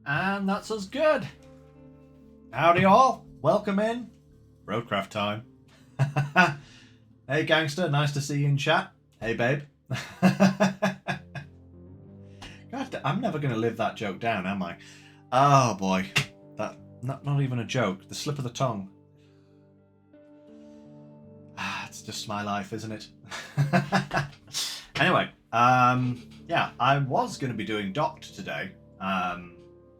And that's us good. Howdy all. Welcome in. Roadcraft time. Hey gangster, nice to see you in chat. Hey babe. God, I'm never going to live that joke down, am I? Oh boy. That not even a joke. The slip of the tongue. It's just my life, isn't it? Anyway, yeah, I was going to be doing Docked today.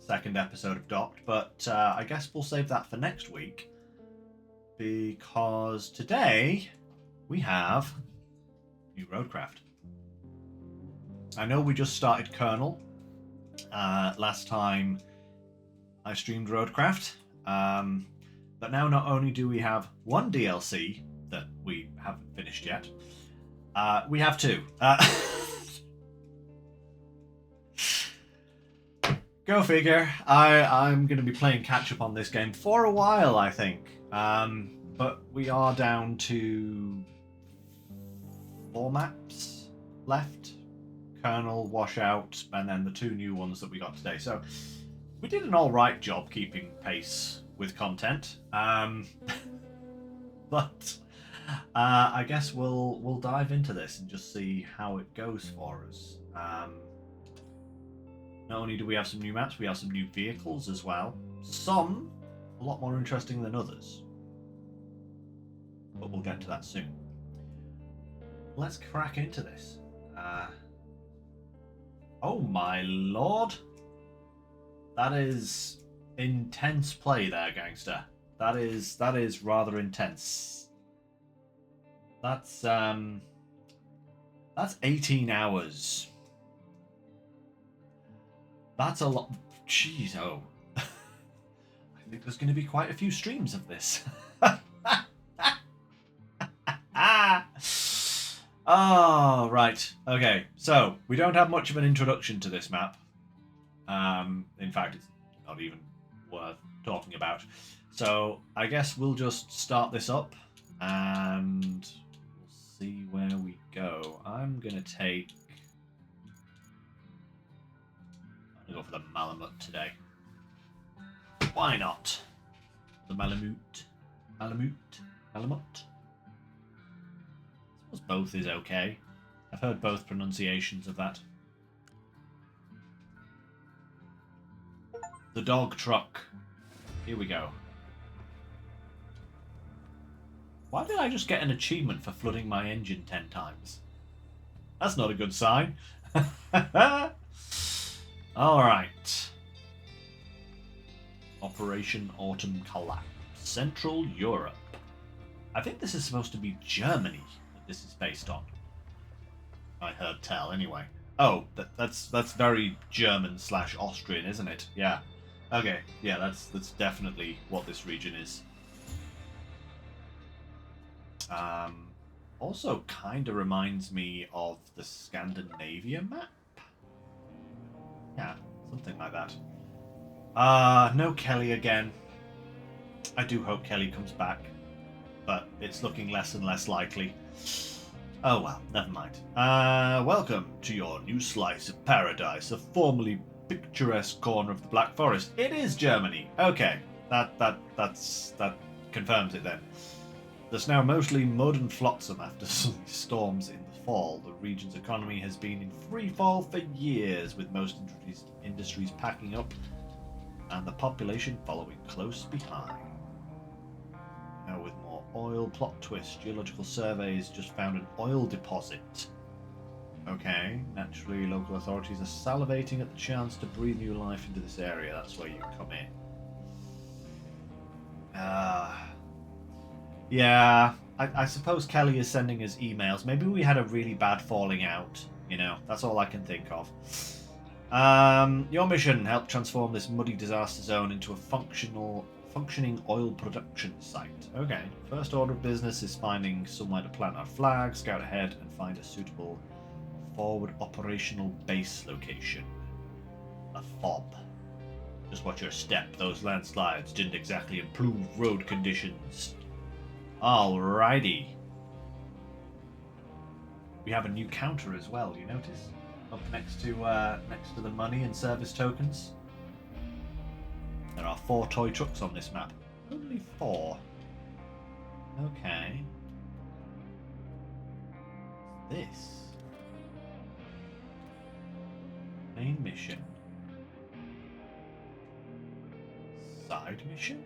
Second episode of Docked, but I guess we'll save that for next week. Because today we have new Roadcraft. I know we just started Kernel last time I streamed Roadcraft, but now not only do we have one DLC that we haven't finished yet, we have two. Go figure. I'm going to be playing catch up on this game for a while, I think. But we are down to 4 maps left. Kernel, Washout, and then the 2 new ones that we got today. So we did an alright job keeping pace with content. But I guess we'll dive into this and just see how it goes for us. Not only do we have some new maps, we have some new vehicles as well. Some a lot more interesting than others. But we'll get to that soon. Let's crack into this. Oh my lord. That is intense play there, gangster. That is rather intense. That's 18 hours. That's a lot. Jeez, oh. I think there's going to be quite a few streams of this. Oh, right. Okay, so we don't have much of an introduction to this map. In fact, it's not even worth talking about. So I guess we'll just start this up and we'll see where we go. I'm going to take... I'm going to go for the Malamute today. Why not? The Malamute. Malamute? Malamute? I suppose both is okay. I've heard both pronunciations of that. The dog truck. Here we go. Why did I just get an achievement for flooding my engine 10 times? That's not a good sign. Alright. Operation Autumn Collapse. Central Europe. I think this is supposed to be Germany that this is based on. I heard tell, anyway. Oh, that's very German/Austrian, isn't it? Yeah. Okay, yeah, that's definitely what this region is. Also kind of reminds me of the Scandinavia map. Yeah, something like that. No Kelly again. I do hope Kelly comes back, but it's looking less and less likely. Oh well, never mind. Welcome to your new slice of paradise, a formerly picturesque corner of the Black Forest. It is Germany. Okay, that confirms it then. There's now mostly mud and flotsam after storms in the fall. The region's economy has been in free fall for years, with most industries packing up and the population following close behind. Now with more oil, plot twist, geological surveys just found an oil deposit. Okay, naturally local authorities are salivating at the chance to breathe new life into this area. That's where you come in. Yeah, I suppose Kelly is sending us emails. Maybe we had a really bad falling out. You know, that's all I can think of. Your mission: help transform this muddy disaster zone into a functioning oil production site. Okay, first order of business is finding somewhere to plant our flag, scout ahead, and find a suitable forward operational base location. A FOB. Just watch your step. Those landslides didn't exactly improve road conditions. Alrighty. We have a new counter as well, you notice? Up next to the money and service tokens. There are 4 toy trucks on this map. Only 4. Okay. This. Main mission. Side mission?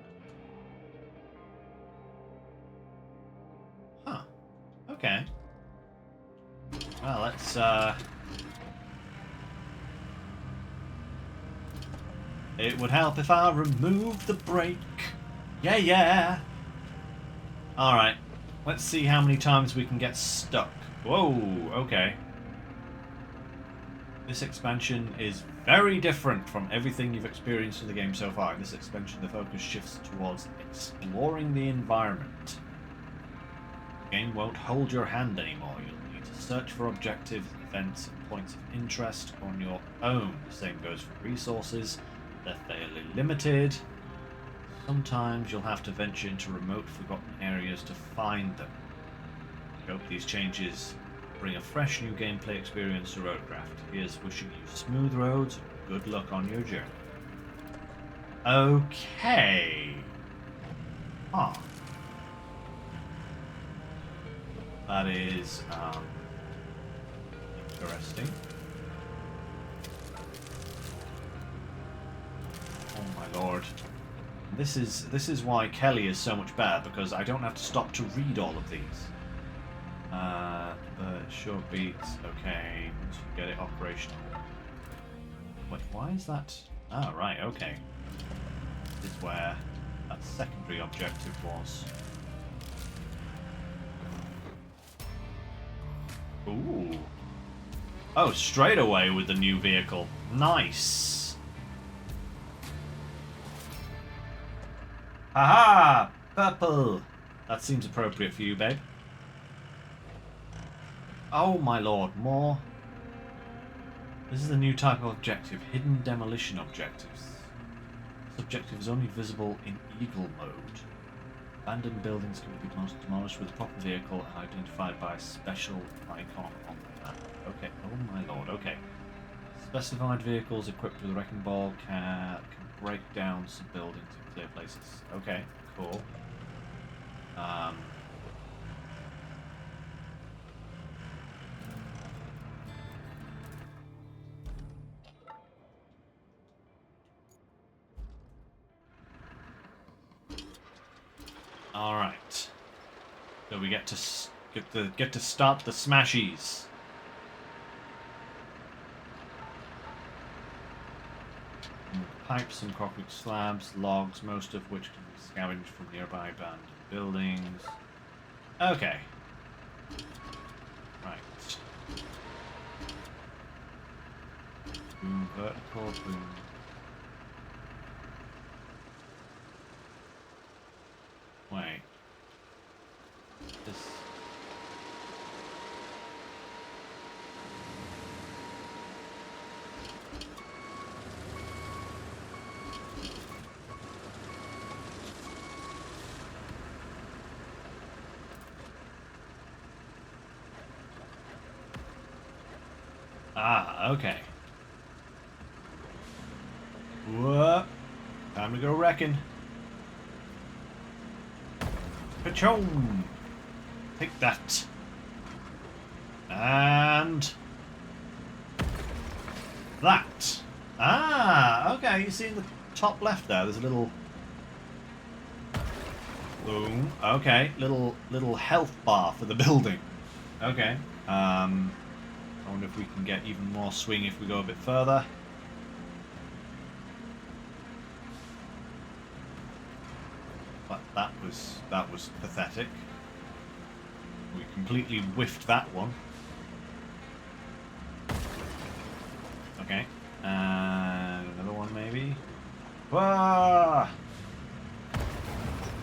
Huh. Okay. Well, let's, It would help if I removed the brake. Yeah, yeah! Alright. Let's see how many times we can get stuck. Whoa, okay. This expansion is very different from everything you've experienced in the game so far. In this expansion, the focus shifts towards exploring the environment. The game won't hold your hand anymore. You'll need to search for objectives, events, and points of interest on your own. The same goes for resources. They're fairly limited. Sometimes you'll have to venture into remote, forgotten areas to find them. I hope these changes bring a fresh new gameplay experience to Roadcraft. Here's wishing you smooth roads and good luck on your journey. Okay. Huh. That is interesting. Oh my lord. This is why Kelly is so much better, because I don't have to stop to read all of these. The short beats, okay, once you get it operational. Wait, why is that? Ah, right, okay. This is where that secondary objective was. Ooh. Oh, straight away with the new vehicle. Nice. Haha! Purple! That seems appropriate for you, babe. Oh my lord, more. This is a new type of objective, hidden demolition objectives. This objective is only visible in Eagle mode. Abandoned buildings can be demolished with a proper vehicle and identified by a special icon on the map. Okay, oh my lord, okay. Specified vehicles equipped with a wrecking ball can break down some buildings in clear places. Okay, cool. All right. So we get to start the smashies. Pipes and concrete slabs, logs, most of which can be scavenged from nearby abandoned buildings. Okay. Right. Boom, vertical, boom. Wait. This. Ah, okay. Whoa. Time to go wrecking. Pachon! Take that. And that. Ah, okay. You see in the top left there, there's a little boom. Okay, little health bar for the building. Okay. I wonder if we can get even more swing if we go a bit further. But that was pathetic. We completely whiffed that one. Okay. And another one maybe. Wah!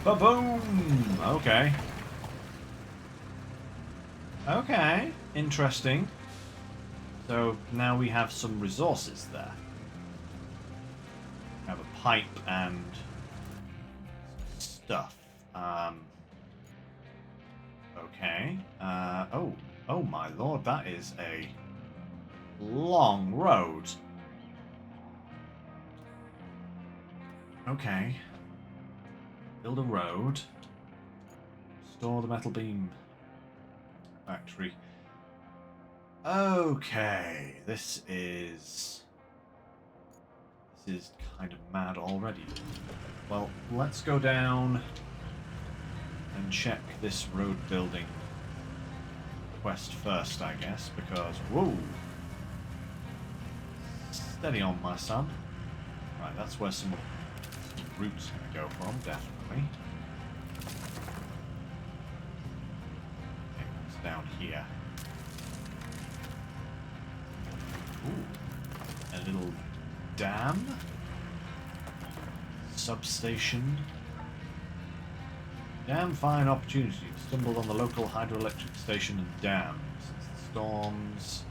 Ba-boom! Okay. Okay. Interesting. So now we have some resources there. We have a pipe and stuff. Okay. Oh my lord, that is a long road. Okay. Build a road. Store the metal beam factory. Okay, this is kind of mad already. Well, let's go down and check this road building quest first, I guess, because whoa, steady on, my son. Right, that's where some routes gonna go from, definitely. Okay, it's down here. Ooh, a little dam, substation. Damn fine opportunity. Stumbled on the local hydroelectric station and dams. Storms.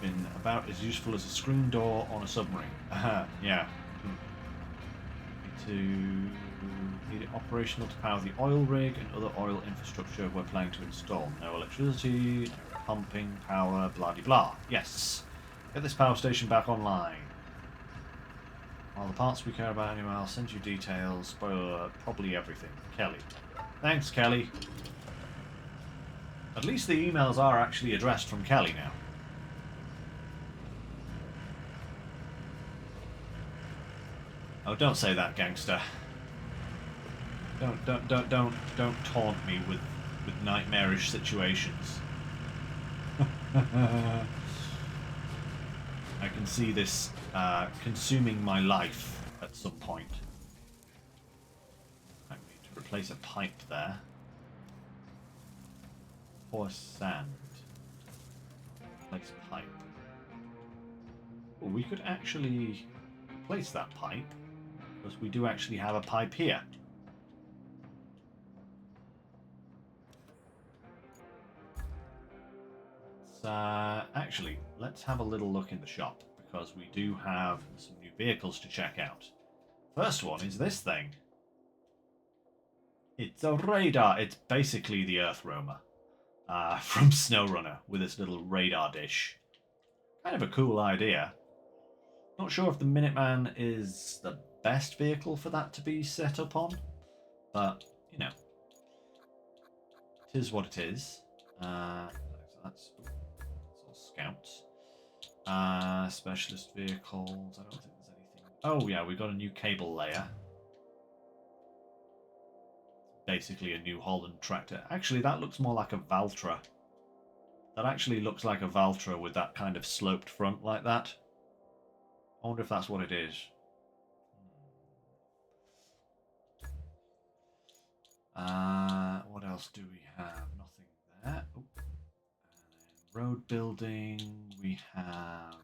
Been about as useful as a screen door on a submarine. Yeah. Need it operational to power the oil rig and other oil infrastructure we're planning to install. No electricity, no pumping, power, blah de blah. Yes. Get this power station back online. While the parts we care about anyway, I'll send you details. Spoiler, probably everything. Kelly. Thanks, Kelly. At least the emails are actually addressed from Kelly now. Oh, don't say that, gangster. Don't taunt me with nightmarish situations. I can see this consuming my life at some point. I need to replace a pipe there. Pour sand. Replace pipe. Well, we could actually replace that pipe, because we do actually have a pipe here. Actually, let's have a little look in the shop, because we do have some new vehicles to check out. First one is this thing. It's a radar. It's basically the Earth Roamer from SnowRunner with its little radar dish. Kind of a cool idea. Not sure if the Minuteman is the best vehicle for that to be set up on, but, you know, it is what it is. That's all scouts. Specialist vehicles. I don't think there's anything. Oh yeah, we got a new cable layer. Basically a New Holland tractor. Actually, that looks more like a Valtra. That actually looks like a Valtra with that kind of sloped front like that. I wonder if that's what it is. What else do we have? Nothing there. Oh. Road building. We have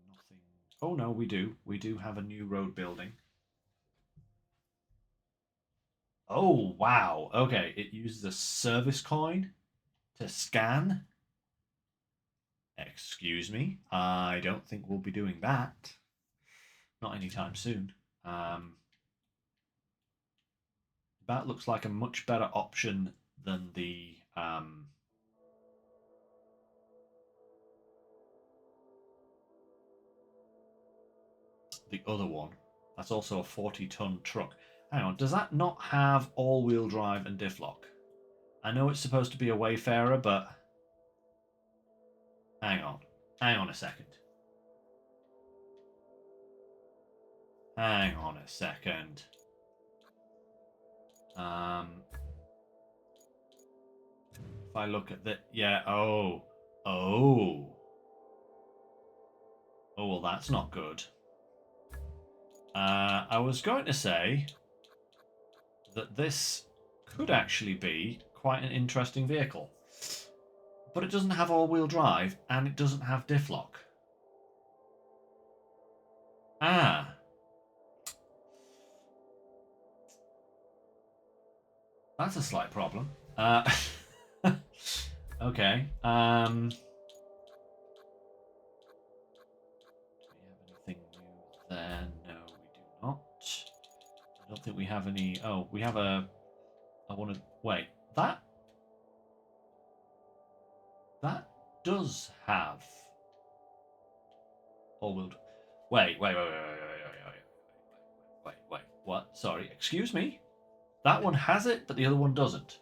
nothing. Oh no, we do. We do have a new road building. Oh wow. Okay, it uses a service coin to scan. Excuse me. I don't think we'll be doing that. Not anytime soon. That looks like a much better option than the other one. That's also a 40-ton truck. Hang on, does that not have all-wheel drive and diff lock? I know it's supposed to be a Wayfarer, but hang on a second. Hang on a second. If I look at the yeah, oh, well, that's not good. I was going to say that this could actually be quite an interesting vehicle, but it doesn't have all-wheel drive and it doesn't have diff lock. Ah. That's a slight problem. Okay. Do we have anything new there? No, we do not. I don't think we have any. Oh, we have a. I want to wait. That does have all-wheel. Wait. Wait, what? Sorry, excuse me? That one has it, but the other one doesn't.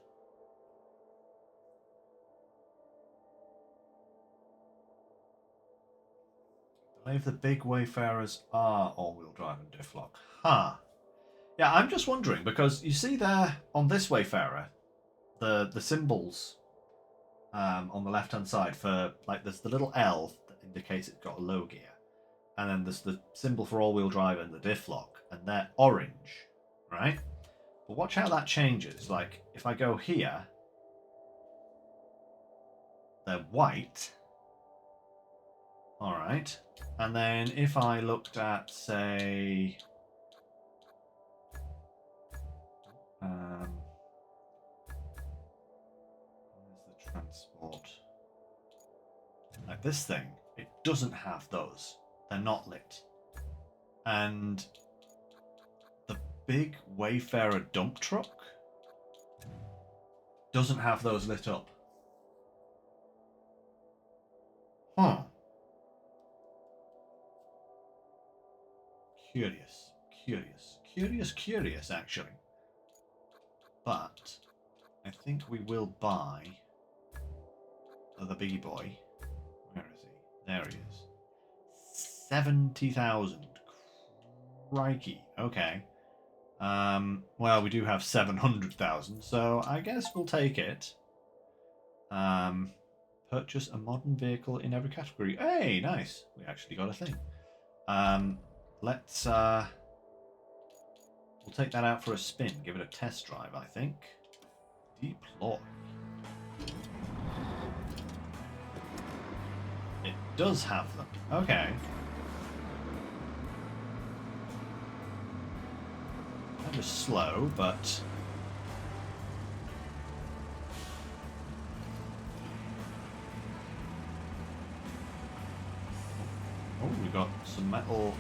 I believe the big Wayfarers are all-wheel drive and diff lock. Huh. Yeah, I'm just wondering, because you see there on this Wayfarer, the symbols on the left-hand side for, like, there's the little L that indicates it's got a low gear. And then there's the symbol for all-wheel drive and the diff lock, and they're orange, right? But watch how that changes. Like, if I go here, they're white. Alright. And then if I looked at, say... where's the transport? Like this thing, it doesn't have those. They're not lit. And the big Wayfarer dump truck doesn't have those lit up. Huh. Curious, actually. But I think we will buy the biggie boy. Where is he? There he is. 70,000. Crikey. Okay. Well, we do have 700,000, so I guess we'll take it. Purchase a modern vehicle in every category. Hey, nice. We actually got a thing. Let's we'll take that out for a spin. Give it a test drive, I think. Deploy. It does have them. Okay. Kind of slow, but... oh, we got some metal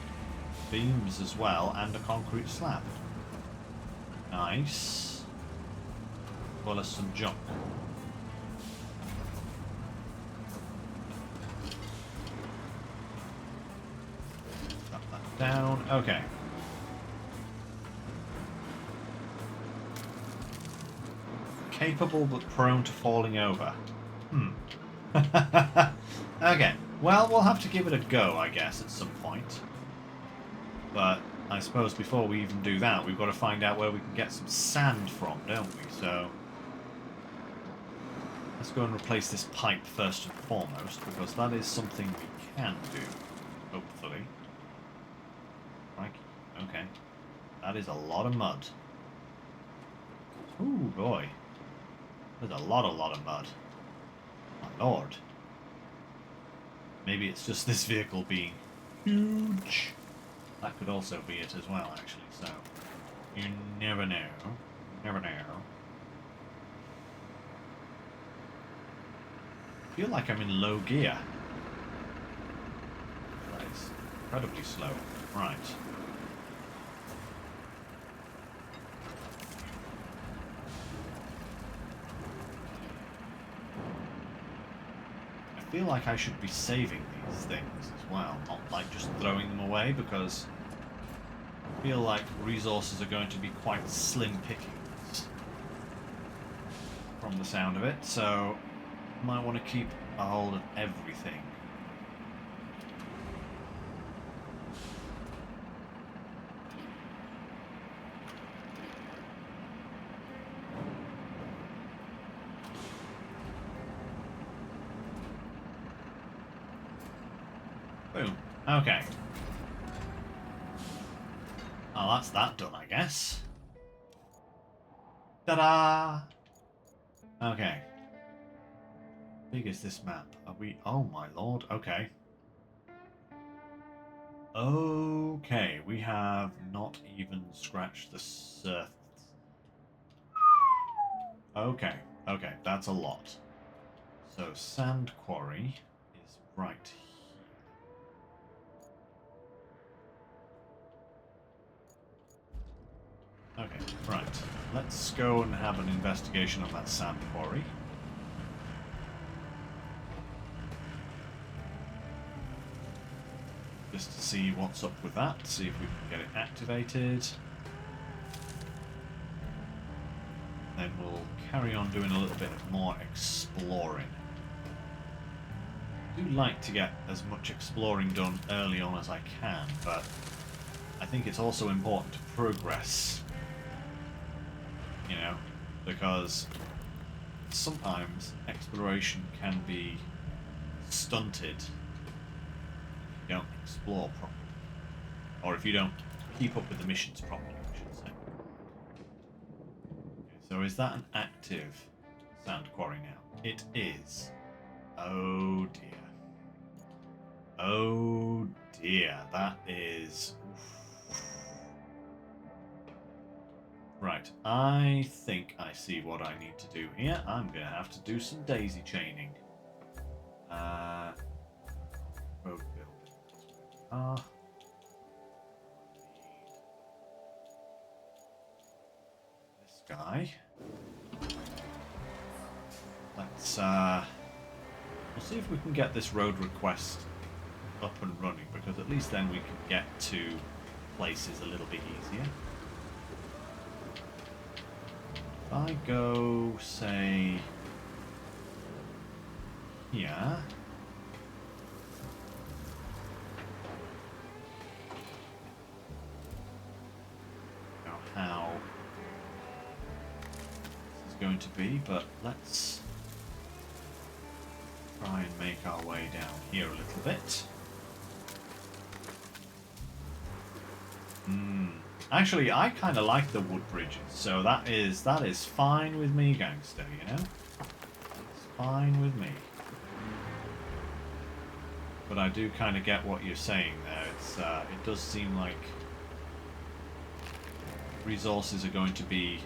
beams as well, and a concrete slab. Nice. As well as some junk. Drop that down. Okay. Capable but prone to falling over. Okay. Well, we'll have to give it a go, I guess, at some point. But I suppose before we even do that, we've got to find out where we can get some sand from, don't we? So let's go and replace this pipe first and foremost, because that is something we can do, hopefully. Crikey. Okay. That is a lot of mud. Ooh, boy. There's a lot of mud. My lord. Maybe it's just this vehicle being huge. That could also be it as well, actually, so you never know. Never know. I feel like I'm in low gear. That is incredibly slow. Right. I feel like I should be saving these things as well, not like just throwing them away, because I feel like resources are going to be quite slim pickings from the sound of it, so might want to keep a hold of everything. Boom. Okay. Oh, that's that done, I guess. Ta-da! Okay. How big is this map? Are we... oh, my lord. Okay. Okay, we have not even scratched the surface. Okay, okay, that's a lot. So, sand quarry is right here. Okay, right. Let's go and have an investigation of that sand quarry. just to see what's up with that, see if we can get it activated. Then we'll carry on doing a little bit more exploring. I do like to get as much exploring done early on as I can, but I think it's also important to progress, you know, because sometimes exploration can be stunted if you don't explore properly, or if you don't keep up with the missions properly, I should say. Okay, so is that an active sand quarry now? It is. Oh dear. Oh dear, that is... Right, I think I see what I need to do here. I'm going to have to do some daisy chaining. Road building. This guy. Let's, we'll see if we can get this road request up and running, because at least then we can get to places a little bit easier. If I go, say, here. Now how this is going to be, but let's try and make our way down here a little bit. Actually, I kind of like the wood bridges, so that is fine with me, gangster, you know? It's fine with me. But I do kind of get what you're saying there. It's it does seem like resources are going to be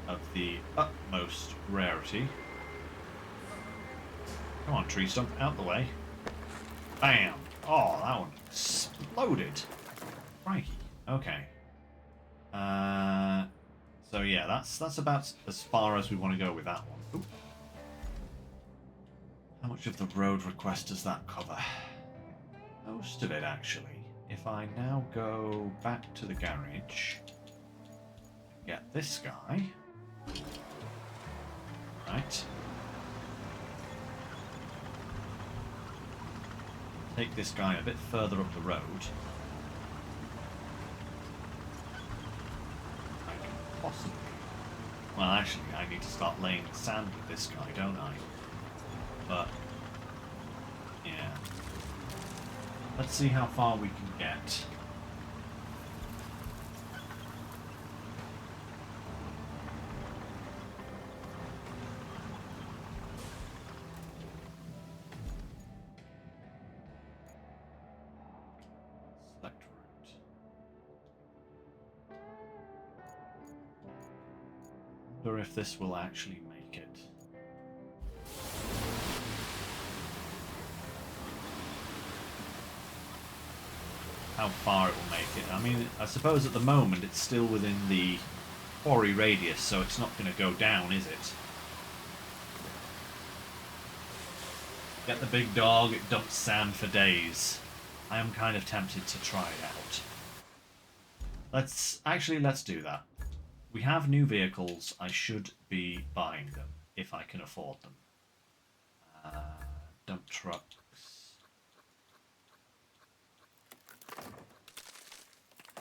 of the utmost rarity. Come on, tree stump, out the way. Bam! Oh, that one exploded. Crikey. Okay. So yeah, that's about as far as we want to go with that one. Ooh. How much of the road request does that cover? Most of it, actually. If I now go back to the garage, get this guy. Right. Take this guy a bit further up the road. Possibly. Well, actually, I need to start laying sand with this guy, don't I? But, yeah. Let's see how far we can get. Select route. Wonder if this will actually make it. How far it will make it. I mean, I suppose at the moment it's still within the quarry radius, so it's not going to go down, is it? Get the big dog, it dumps sand for days. I am kind of tempted to try it out. Let's do that. We have new vehicles. I should be buying them if I can afford them. Dump trucks.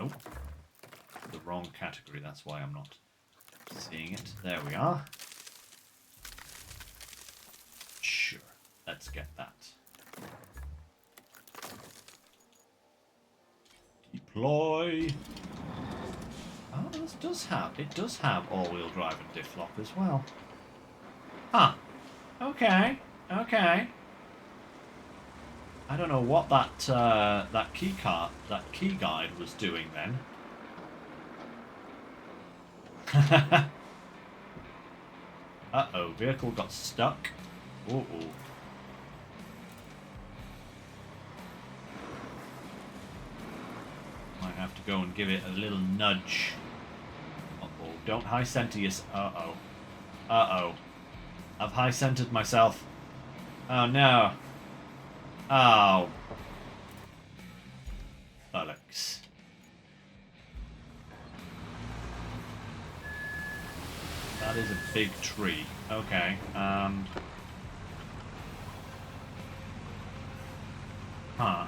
Oh, the wrong category. That's why I'm not seeing it. There we are. Sure, let's get that. Deploy. Oh, this does have all-wheel drive and diff lock as well. Huh. Okay. Okay. I don't know what that that key guide was doing then. Uh-oh, vehicle got stuck. Uh-oh. Might have to go and give it a little nudge. Uh-oh, don't high center yourself. Uh-oh. Uh-oh. I've high centered myself. Oh no. Oh. That is a big tree. Okay. Huh.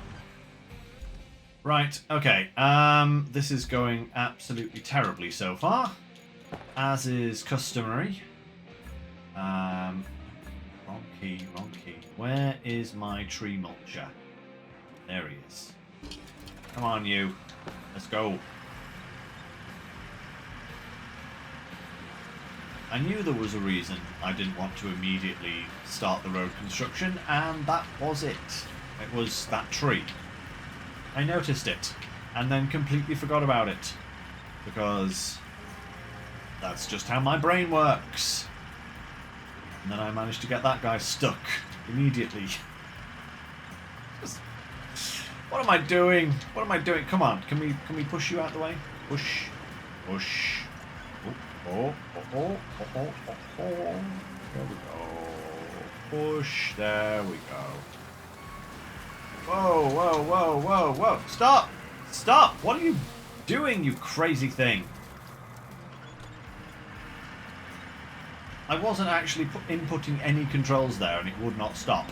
Right, okay. This is going absolutely terribly so far, as is customary. Wrong key, wrong key. Where is my tree mulcher? There he is. Come on, you. Let's go. I knew there was a reason I didn't want to immediately start the road construction, and that was it. It was that tree. I noticed it, and then completely forgot about it. Because that's just how my brain works. And then I managed to get that guy stuck immediately. What am I doing? What am I doing? Come on, can we push you out the way? Push. Push. Oh, oh, oh, oh, oh, oh, oh. There we go. Push. There we go. Whoa, whoa, whoa, whoa, whoa. Stop! Stop! What are you doing, you crazy thing? I wasn't actually inputting any controls there and it would not stop.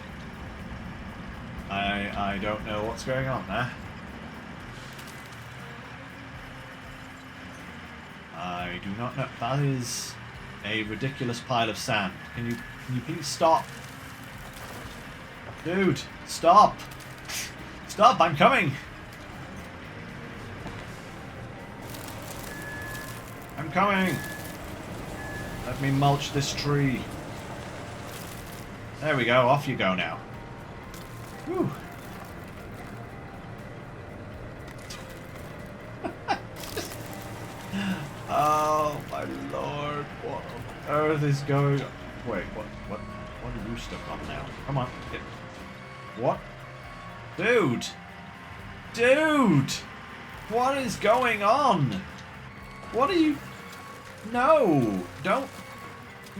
I don't know what's going on there. I do not know. That is a ridiculous pile of sand. Can you please stop? Dude, stop! Stop, I'm coming! I'm coming! Let me mulch this tree. There we go, off you go now. Whew. Oh my lord, what on earth is going on? Wait, what are you stuck on now? Come on, get... What? Dude! Dude! What is going on? What are you... No! Don't...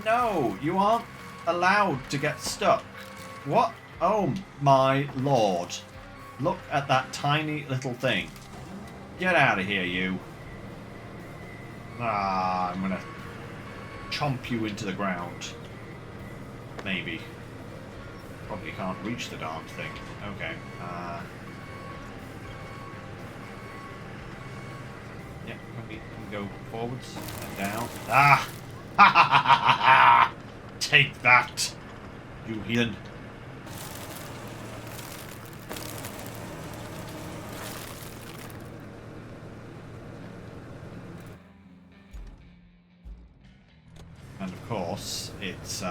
No! You aren't allowed to get stuck. What? Oh my lord. Look at that tiny little thing. Get out of here, you. Ah, I'm gonna chomp you into the ground. Maybe. Probably can't reach the darn thing. Okay. Yeah, we can go forwards and down. Ah! Ha ha ha ha ha! Take that, you heathen. And of course, it's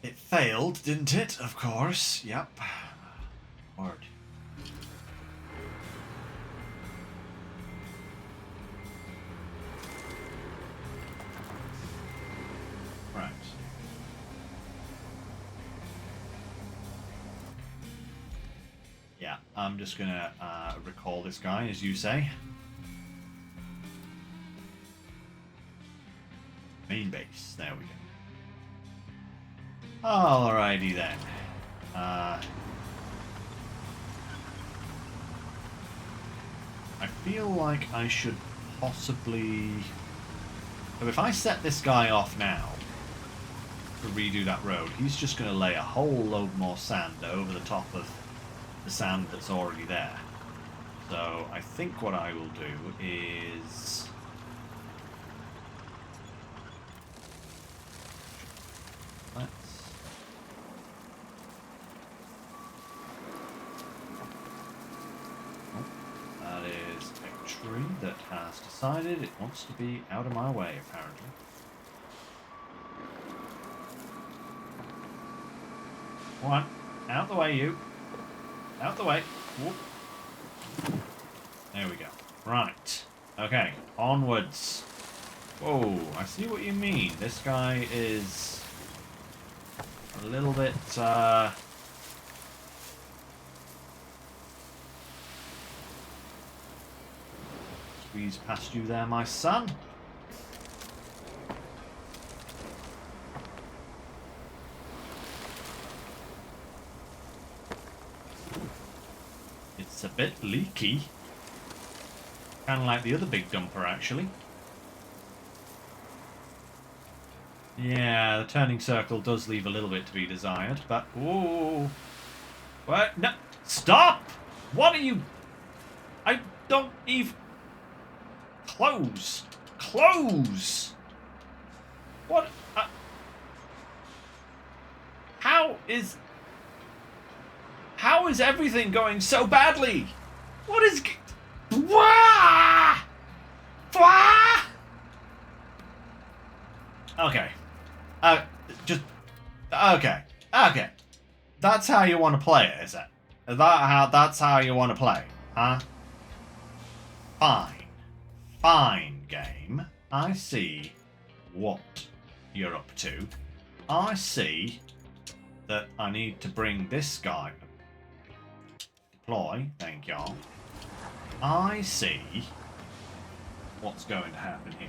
it failed, didn't it? Of course. Yep. Word. Right. Yeah, I'm just gonna recall this guy, as you say. Main base. There we go. Alrighty then. I feel like I should possibly... So if I set this guy off now to redo that road, he's just going to lay a whole load more sand over the top of the sand that's already there. So I think what I will do is... that has decided it wants to be out of my way, apparently. Come on, out the way, you. Out the way. Whoop. There we go. Right. Okay, onwards. Whoa, I see what you mean. This guy is a little bit, squeeze past you there, my son. It's a bit leaky. Kind of like the other big dumper, actually. Yeah, the turning circle does leave a little bit to be desired, but... Ooh. What? No. Stop! What are you... I don't even... Close! Close! What? How is... How is everything going so badly? What is... Wah! Wah! Okay. Just... Okay. Okay. That's how you want to play it, is it? That's how you want to play, huh? Fine. Fine, game. I see what you're up to. I see that I need to bring this guy. Deploy, thank y'all. I see what's going to happen here.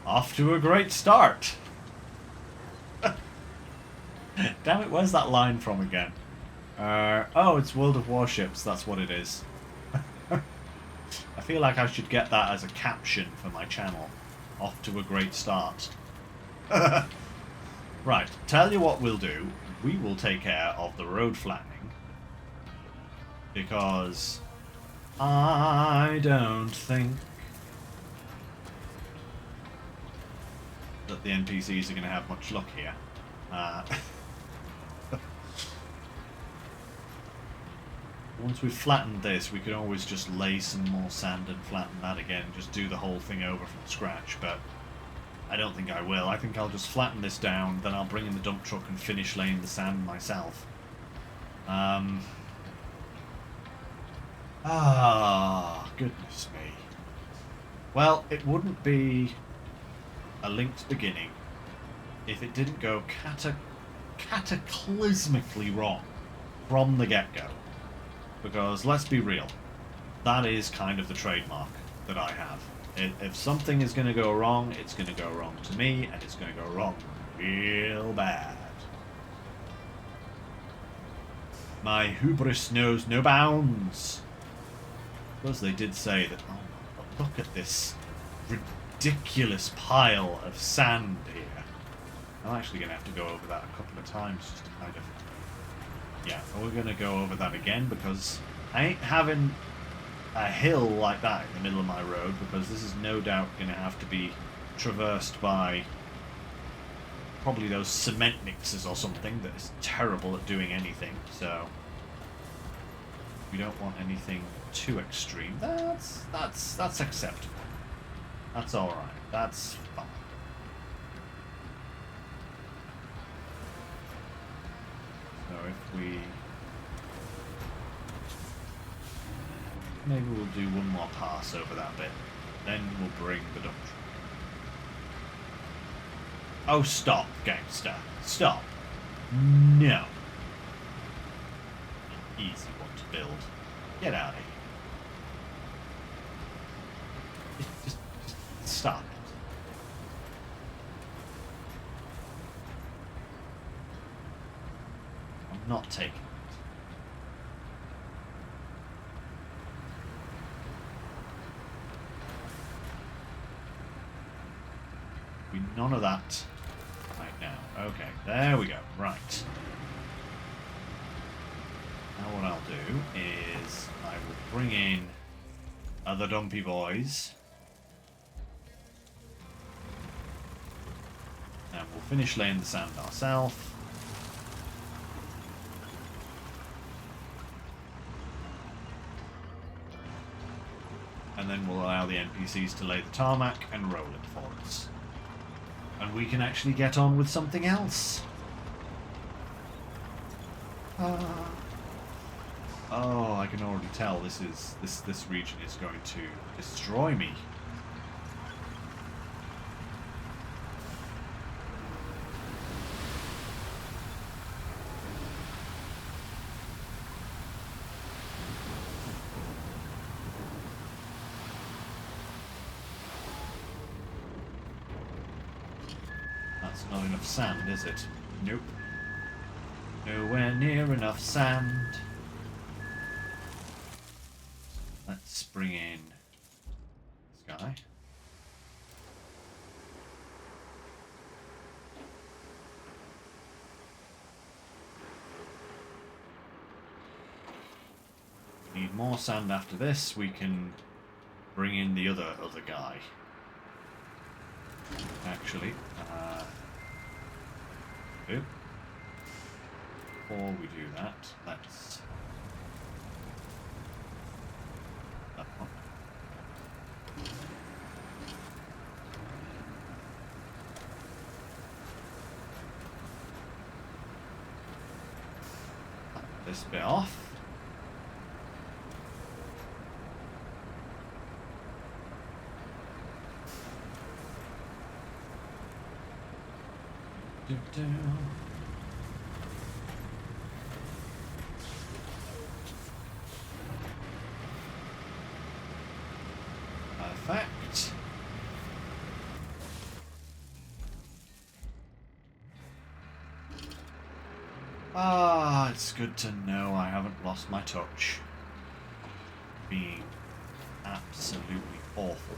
Off to a great start. Damn it, where's that line from again? Oh, it's World of Warships, that's what it is. I feel like I should get that as a caption for my channel. Off to a great start. Right, tell you what we'll do. We will take care of the road flattening. Because I don't think that the NPCs are going to have much luck here. Once we've flattened this, we can always just lay some more sand and flatten that again, just do the whole thing over from scratch, but I don't think I will. I think I'll just flatten this down, then I'll bring in the dump truck and finish laying the sand myself. Goodness me. Well, it wouldn't be a Lynx beginning if it didn't go cataclysmically wrong from the get-go. Because, let's be real, that is kind of the trademark that I have. If something is going to go wrong, it's going to go wrong to me, and it's going to go wrong real bad. My hubris knows no bounds. I suppose they did say that, oh, but look at this ridiculous pile of sand here. I'm actually going to have to go over that a couple of times just to kind of... Yeah, we're going to go over that again because I ain't having a hill like that in the middle of my road, because this is no doubt going to have to be traversed by probably those cement mixers or something that is terrible at doing anything, so we don't want anything too extreme. That's acceptable. That's alright. That's fine. So if we... Maybe we'll do one more pass over that bit. Then we'll bring the dump truck. Oh, stop, gangster. Stop. No. Easy one to build. Get out of here. Just stop it. I'm not taking it. None of that right now. Okay, there we go. Right. Now what I'll do is I will bring in other dumpy boys. And we'll finish laying the sand ourselves. And then we'll allow the NPCs to lay the tarmac and roll it for us. And we can actually get on with something else. Oh, I can already tell this region is going to destroy me. Not enough sand, is it? Nope. Nowhere near enough sand. Let's bring in this guy. We need more sand after this. We can bring in the other guy. Actually, before we do that, let's that one. This bit off. Perfect. Ah, it's good to know I haven't lost my touch. Being absolutely awful.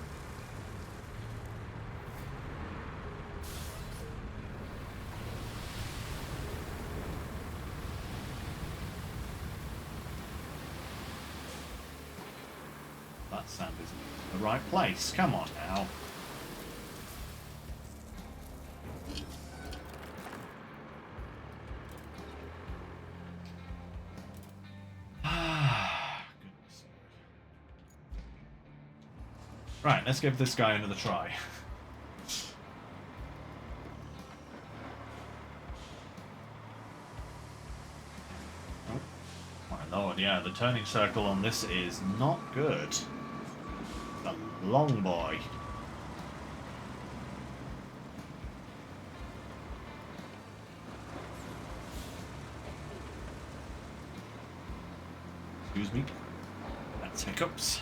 That sand isn't in the right place. Come on now. Goodness. Right, let's give this guy another try. Oh, my lord, yeah, the turning circle on this is not good. The long boy. Excuse me. That's hiccups.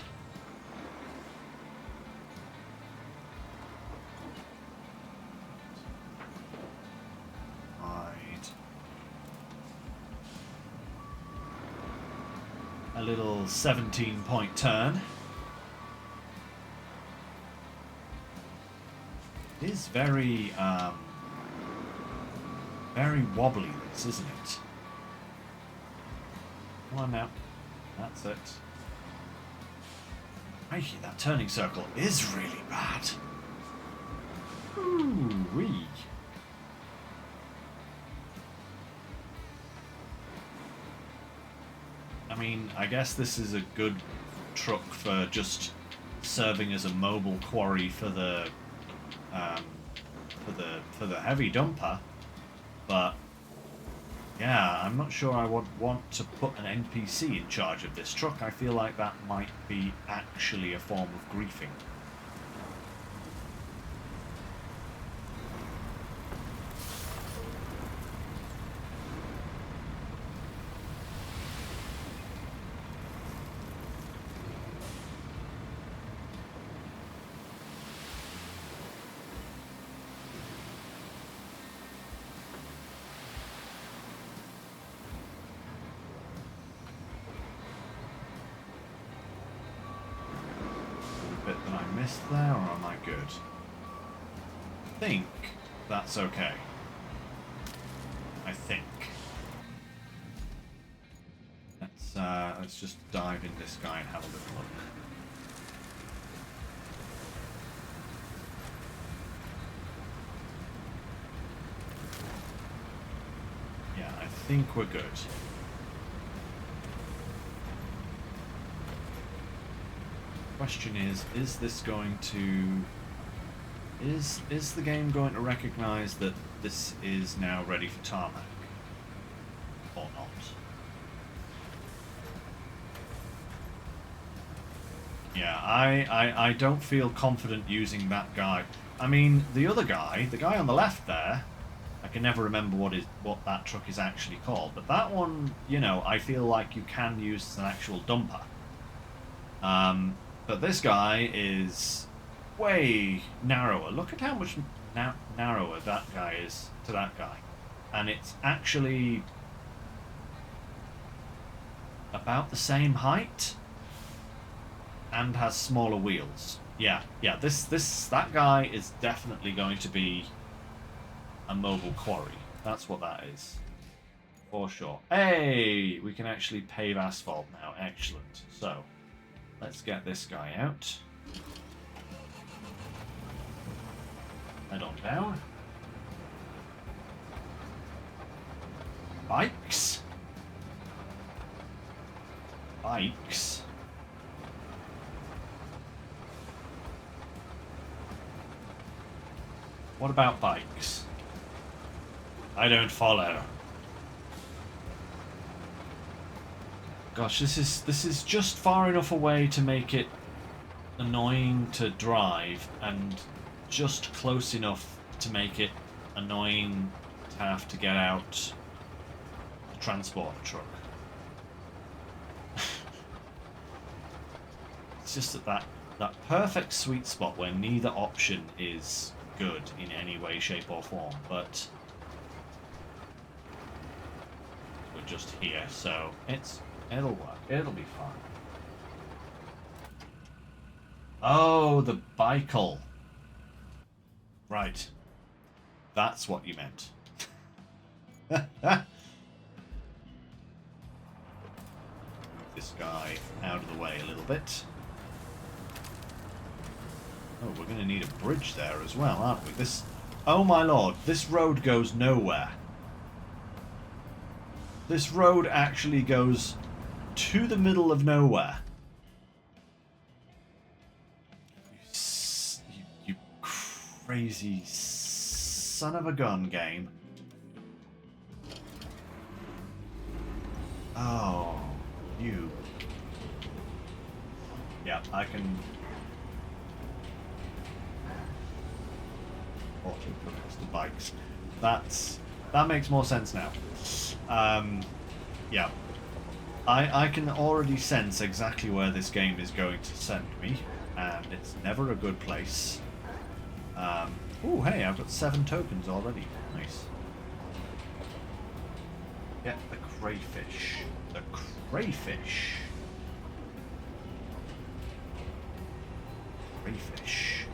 Right. A little 17-point turn. It is very, very wobbly, this, isn't it? Come on now. That's it. Crikey, that turning circle is really bad. Ooh-wee. I mean, I guess this is a good truck for just serving as a mobile quarry for the heavy dumper, but yeah, I'm not sure I would want to put an NPC in charge of this truck. I feel like that might be actually a form of griefing. There, or am I good? I think that's okay. I think. Let's just dive in this guy and have a little look. Yeah, I think we're good. Question is this going to... Is the game going to recognise that this is now ready for tarmac? Or not? Yeah, I don't feel confident using that guy. I mean, the other guy, the guy on the left there, I can never remember what that truck is actually called, but that one, you know, I feel like you can use as an actual dumper. But this guy is way narrower. Look at how much narrower that guy is to that guy. And it's actually about the same height and has smaller wheels. Yeah, yeah. That guy is definitely going to be a mobile quarry. That's what that is, for sure. Hey, we can actually pave asphalt now. Excellent. So, let's get this guy out. Head on down. Bikes. Bikes. What about bikes? I don't follow. Gosh, this is just far enough away to make it annoying to drive, and just close enough to make it annoying to have to get out the transport truck. It's just that perfect sweet spot where neither option is good in any way, shape, or form, but we're just here, so it'll work. It'll be fine. Oh, the bicycle. Right. That's what you meant. Move this guy out of the way a little bit. Oh, we're going to need a bridge there as well, aren't we? Oh my lord, this road goes nowhere. This road actually goes to the middle of nowhere. You crazy son of a gun game. Oh, you. Yeah, I can... auto focus the bikes. That makes more sense now. Yeah. I can already sense exactly where this game is going to send me, and it's never a good place. Oh, hey, I've got 7 tokens already. Nice. Get the crayfish. The crayfish. Crayfish.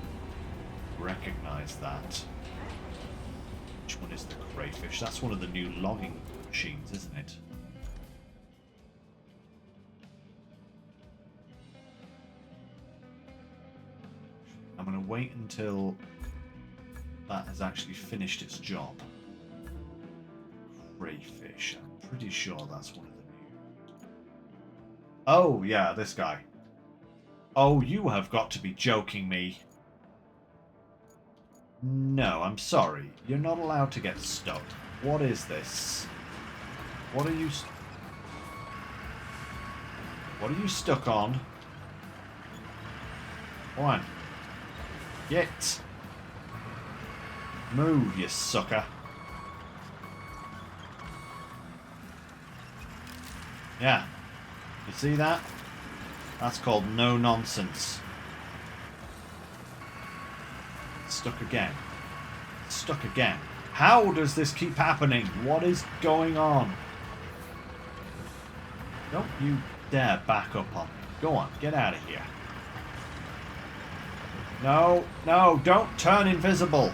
Recognize that. Which one is the crayfish? That's one of the new logging machines, isn't it? I'm going to wait until that has actually finished its job. Crayfish. I'm pretty sure that's one of the new... Oh, yeah, this guy. Oh, you have got to be joking me. No, I'm sorry. You're not allowed to get stuck. What is this? What are you... What are you stuck on? Come on. Get. Move, you sucker. Yeah. You see that? That's called no nonsense. Stuck again. Stuck again. How does this keep happening? What is going on? Don't you dare back up on me. Go on, get out of here. No, no, don't turn invisible.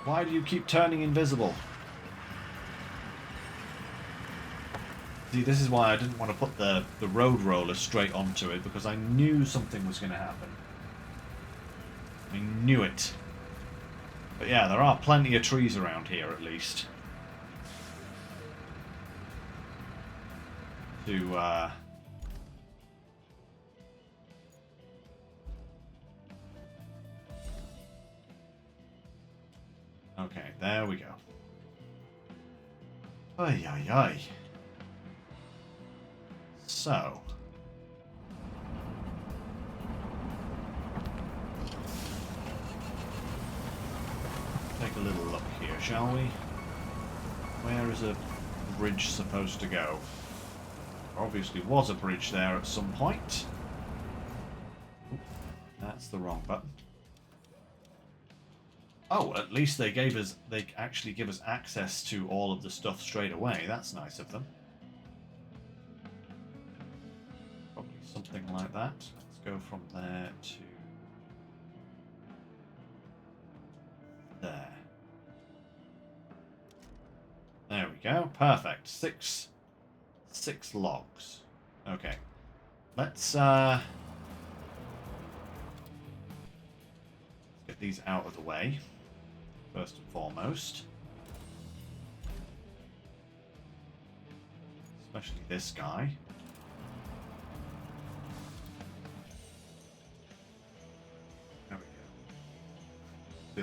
Why do you keep turning invisible? See, this is why I didn't want to put the road roller straight onto it, because I knew something was going to happen. I knew it. But yeah, there are plenty of trees around here, at least. To, Okay, there we go. Ay, ay, ay. So. Take a little look here, shall we? Where is a bridge supposed to go? There obviously was a bridge there at some point. Ooh, that's the wrong button. Oh, at least they actually give us access to all of the stuff straight away. That's nice of them. Probably something like that. Let's go from there to there. There we go. Perfect. Six logs. Okay. Let's get these out of the way first and foremost. Especially this guy. There we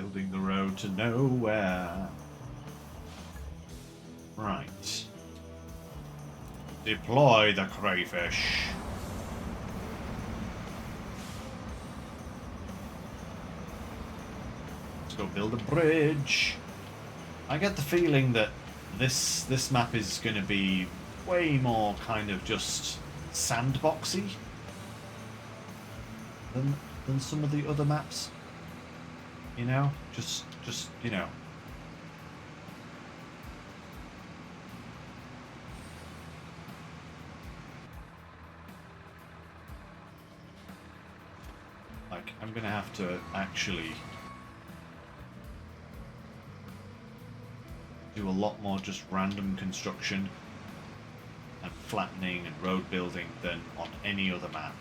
go. Building the road to nowhere. Right. Deploy the crayfish. Let's go build a bridge. I get the feeling that this map is going to be way more kind of just sandboxy than some of the other maps. You know, just you know. Like, I'm gonna have to actually do a lot more just random construction and flattening and road building than on any other map.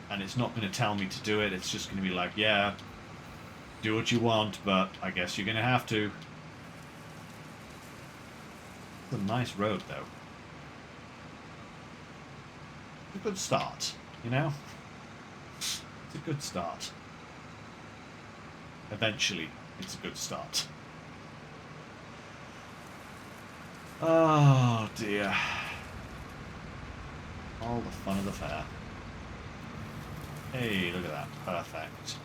And it's not going to tell me to do it, it's just going to be like, yeah, do what you want, but I guess you're going to have to. It's a nice road, though. It's a good start, you know? It's a good start. Eventually, it's a good start. Oh dear. All the fun of the fair. Hey, look at that. Perfect.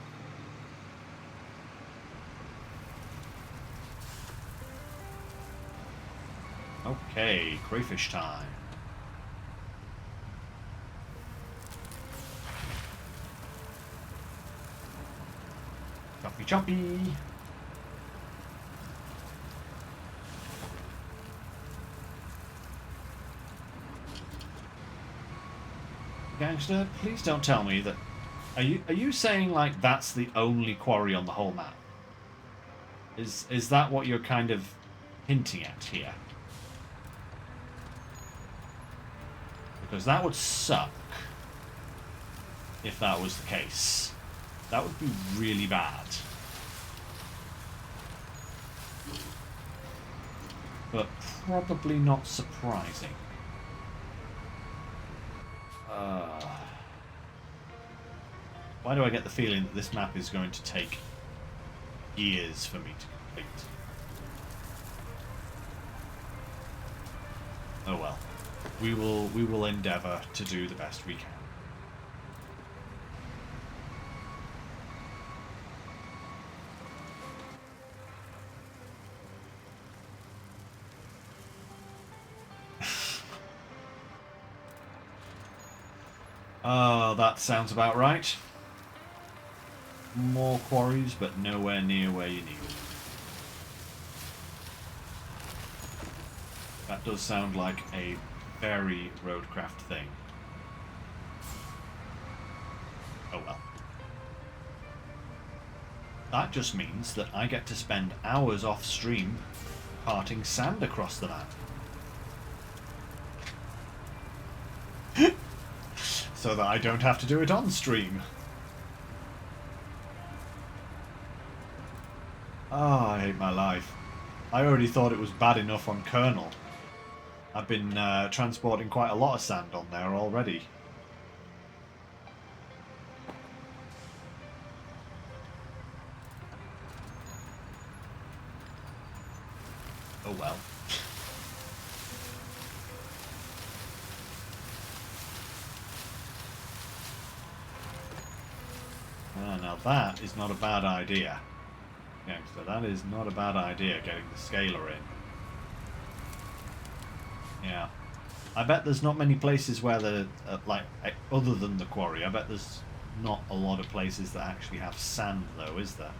Okay, crayfish time. Choppy choppy. Gangster, please don't tell me that. Are you saying like that's the only quarry on the whole map? Is that what you're kind of hinting at here? Because that would suck if that was the case. That would be really bad. But probably not surprising. Why do I get the feeling that this map is going to take years for me to complete? Oh well. We will endeavour to do the best we can. Oh, that sounds about right. More quarries, but nowhere near where you need them. That does sound like a very Roadcraft thing. Oh well. That just means that I get to spend hours off stream carting sand across the map. So that I don't have to do it on stream. Oh, I hate my life. I already thought it was bad enough on Kernel. I've been transporting quite a lot of sand on there already. Oh well. Now that is not a bad idea. Gangster, that is not a bad idea, getting the scaler in. Yeah. I bet there's not many places where the, like, other than the quarry, I bet there's not a lot of places that actually have sand, though, is there?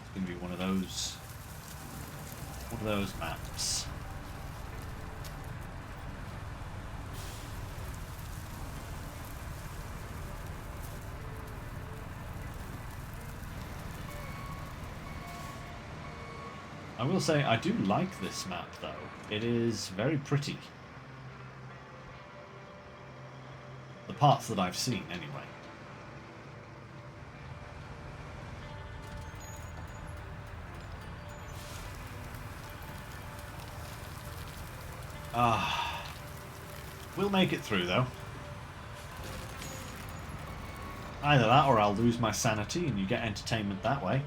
It's going to be one of those maps. I will say I do like this map though. It is very pretty. The parts that I've seen anyway. We'll make it through though. Either that or I'll lose my sanity and you get entertainment that way.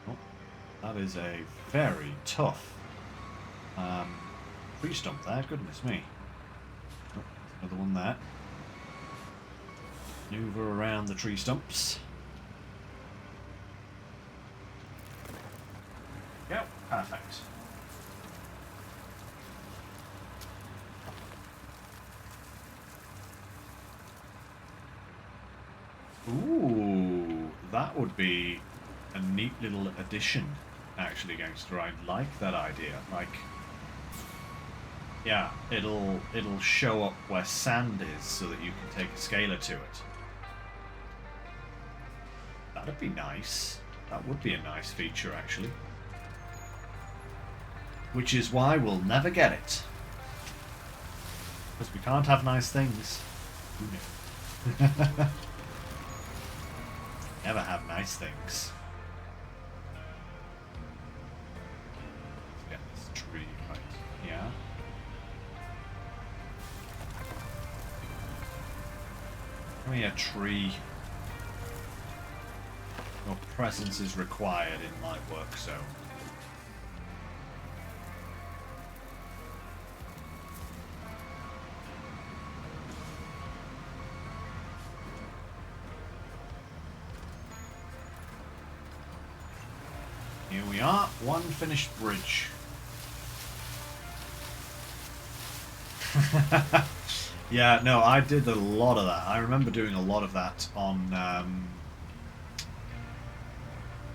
Oh, that is a very tough tree stump there, goodness me. Oh, there's another one there. Maneuver around the tree stumps. Yep, perfect. Ooh, that would be a neat little addition, actually, Gangster. I like that idea. Like, yeah, it'll show up where sand is so that you can take a scaler to it. That'd be nice. That would be a nice feature, actually. Which is why we'll never get it. Because we can't have nice things. Who knew? Never have nice things. Let's get this tree right here. Come here, tree. Your presence is required in my work zone. Here we are, one finished bridge. Yeah, no, I did a lot of that. I remember doing a lot of that on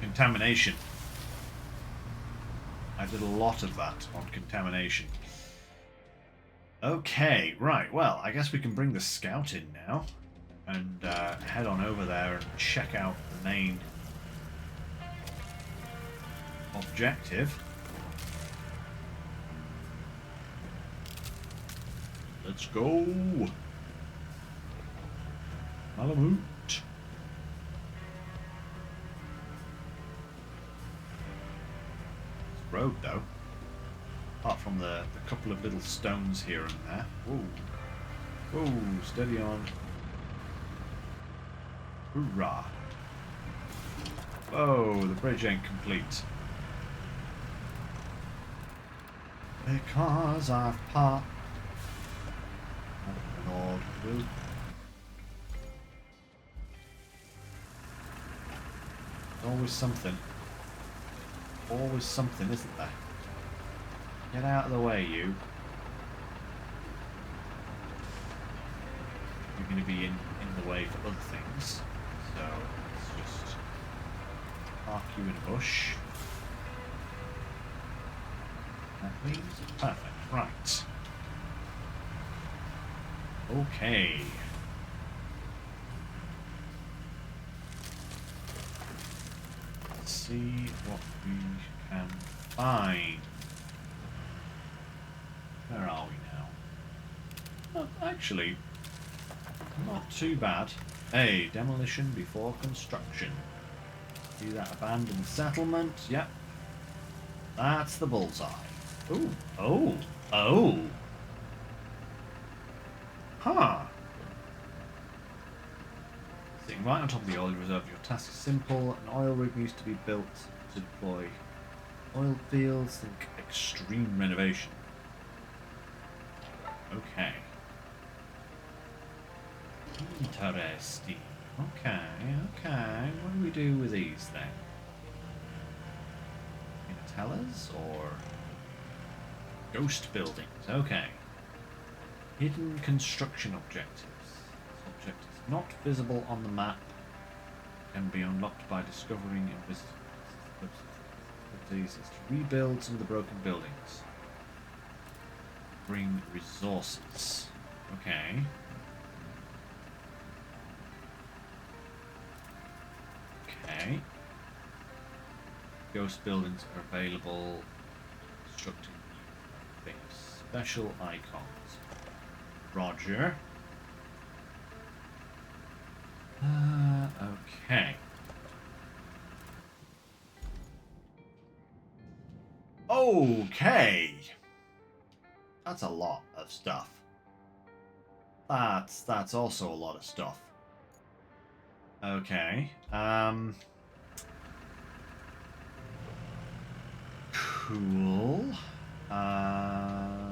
Contamination. I did a lot of that on Contamination. Okay, right, well, I guess we can bring the scout in now and head on over there and check out the main objective. Let's go. Malamute. This road, though, apart from the couple of little stones here and there. Whoa. Whoa, steady on. Hoorah. Whoa, the bridge ain't complete. Because I've popped an old root. Always something. Always something, isn't there? Get out of the way, you. You're going to be in the way for other things. So, let's just park you in a bush. Please? Perfect. Right. Okay. Let's see what we can find. Where are we now? Oh, actually, not too bad. Hey, demolition before construction. See that abandoned settlement? Yep. That's the bullseye. Ooh. Oh. Oh. Huh. Sitting right on top of the oil reserve, your task is simple. An oil rig needs to be built to deploy oil fields. Think extreme renovation. Okay. Interesting. Okay, okay. What do we do with these then? Can you tell us? Or ghost buildings? Okay. Hidden construction objectives. This object is not visible on the map. Can be unlocked by discovering and visiting. Is to rebuild some of the broken buildings. Bring resources. Okay. Okay. Ghost buildings are available. Constructing things. Special icons. Roger. Okay. Okay. That's a lot of stuff. That's also a lot of stuff. Okay. Cool. I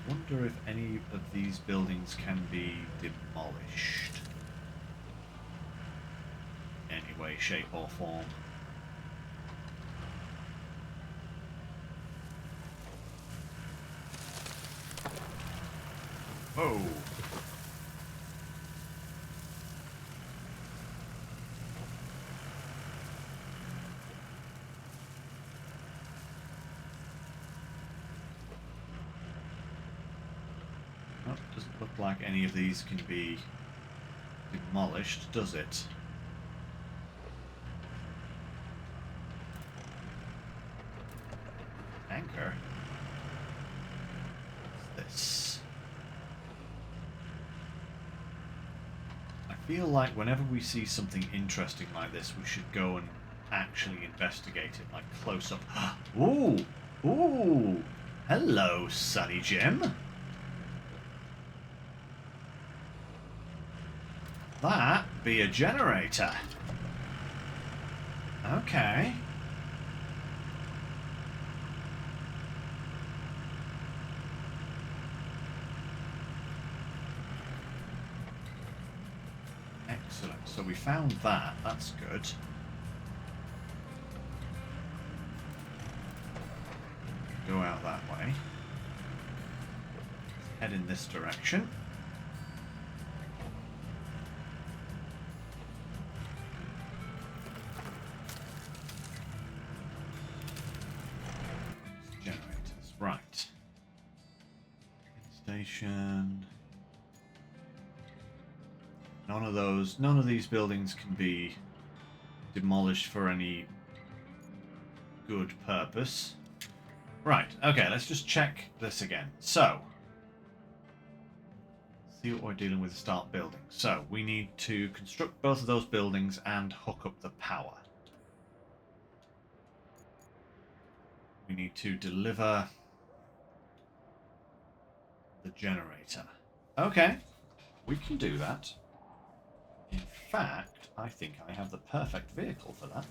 wonder if any of these buildings can be demolished. In any way, shape, or form. Oh. Doesn't look like any of these can be demolished, does it? Anchor? What's this? I feel like whenever we see something interesting like this, we should go and actually investigate it, like close up. Ooh! Ooh! Hello, Sunny Jim! That be a generator. Okay. Excellent. So we found that. That's good. Go out that way. Head in this direction. Generators. Right. Station. None of these buildings can be demolished for any good purpose. Right, okay, let's just check this again. So, see what we're dealing with to start building. So, we need to construct both of those buildings and hook up the power. We need to deliver the generator. Okay, we can do that. In fact, I think I have the perfect vehicle for that.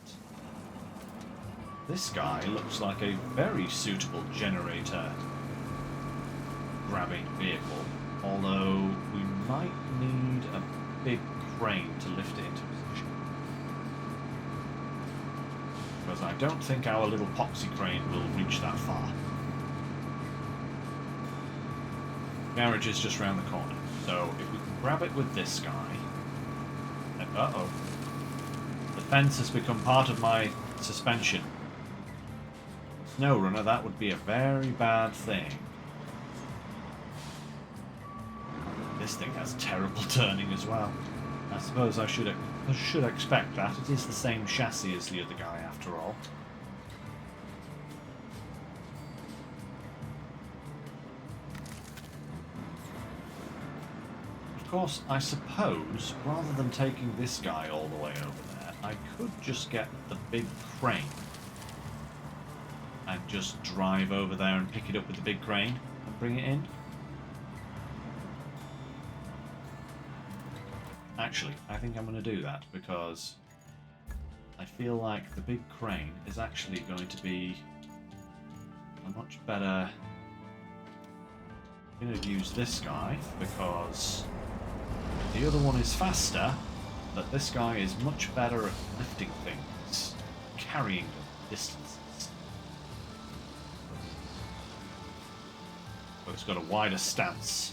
This guy looks like a very suitable generator grabbing vehicle, although we might need a big crane to lift it into position. Because I don't think our little poxy crane will reach that far. Garage is just round the corner, so if we can grab it with this guy... Uh-oh. The fence has become part of my suspension. Snow runner, that would be a very bad thing. This thing has terrible turning as well. I suppose I should expect that. It is the same chassis as the other guy, after all. Of course, I suppose, rather than taking this guy all the way over there, I could just get the big crane and just drive over there and pick it up with the big crane and bring it in. Actually, I think I'm going to do that because I feel like the big crane is actually going to be a much better... I'm going to use this guy because the other one is faster, but this guy is much better at lifting things, carrying them distances. But it's got a wider stance.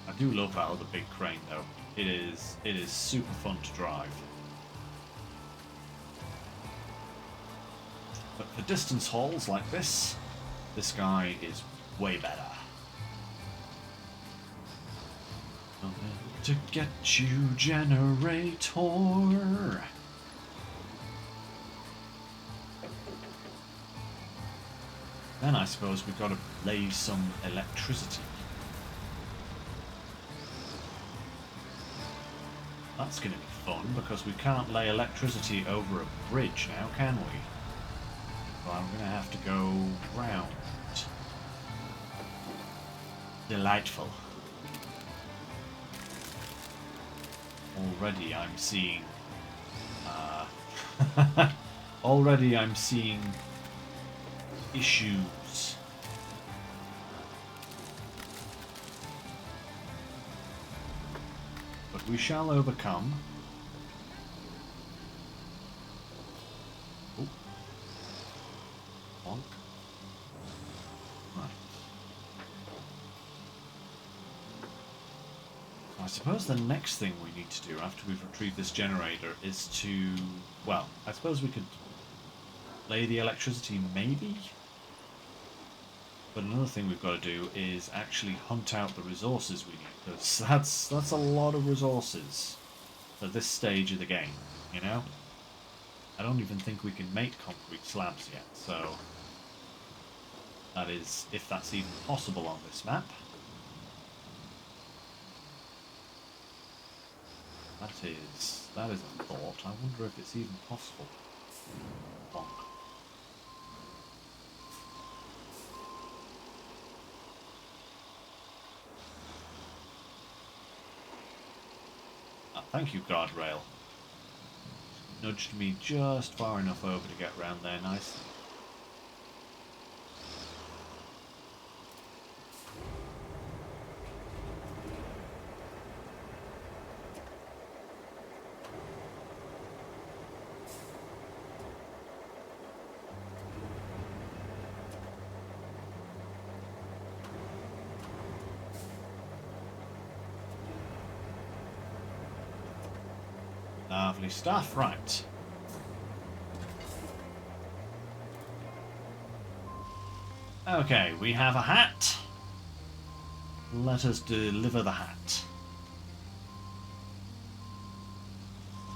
I do love that other big crane though. It is super fun to drive. But for distance hauls like this, This guy is way better. To get you, generator. Then I suppose we've got to lay some electricity. That's going to be fun, because we can't lay electricity over a bridge now, can we? So I'm going to have to go round. Delightful. Already I'm seeing... already I'm seeing issues. But we shall overcome. Oh. Bonk. Right. I suppose the next thing we need to do after we've retrieved this generator is to... Well, I suppose we could lay the electricity, maybe? But another thing we've got to do is actually hunt out the resources we need, because that's a lot of resources at this stage of the game, you know? I don't even think we can make concrete slabs yet, so that is, if that's even possible on this map. That is a thought. I wonder if it's even possible. Bonk. Thank you, guardrail. Nudged me just far enough over to get round there nicely. Lovely stuff, right. Okay, we have a hat. Let us deliver the hat. It's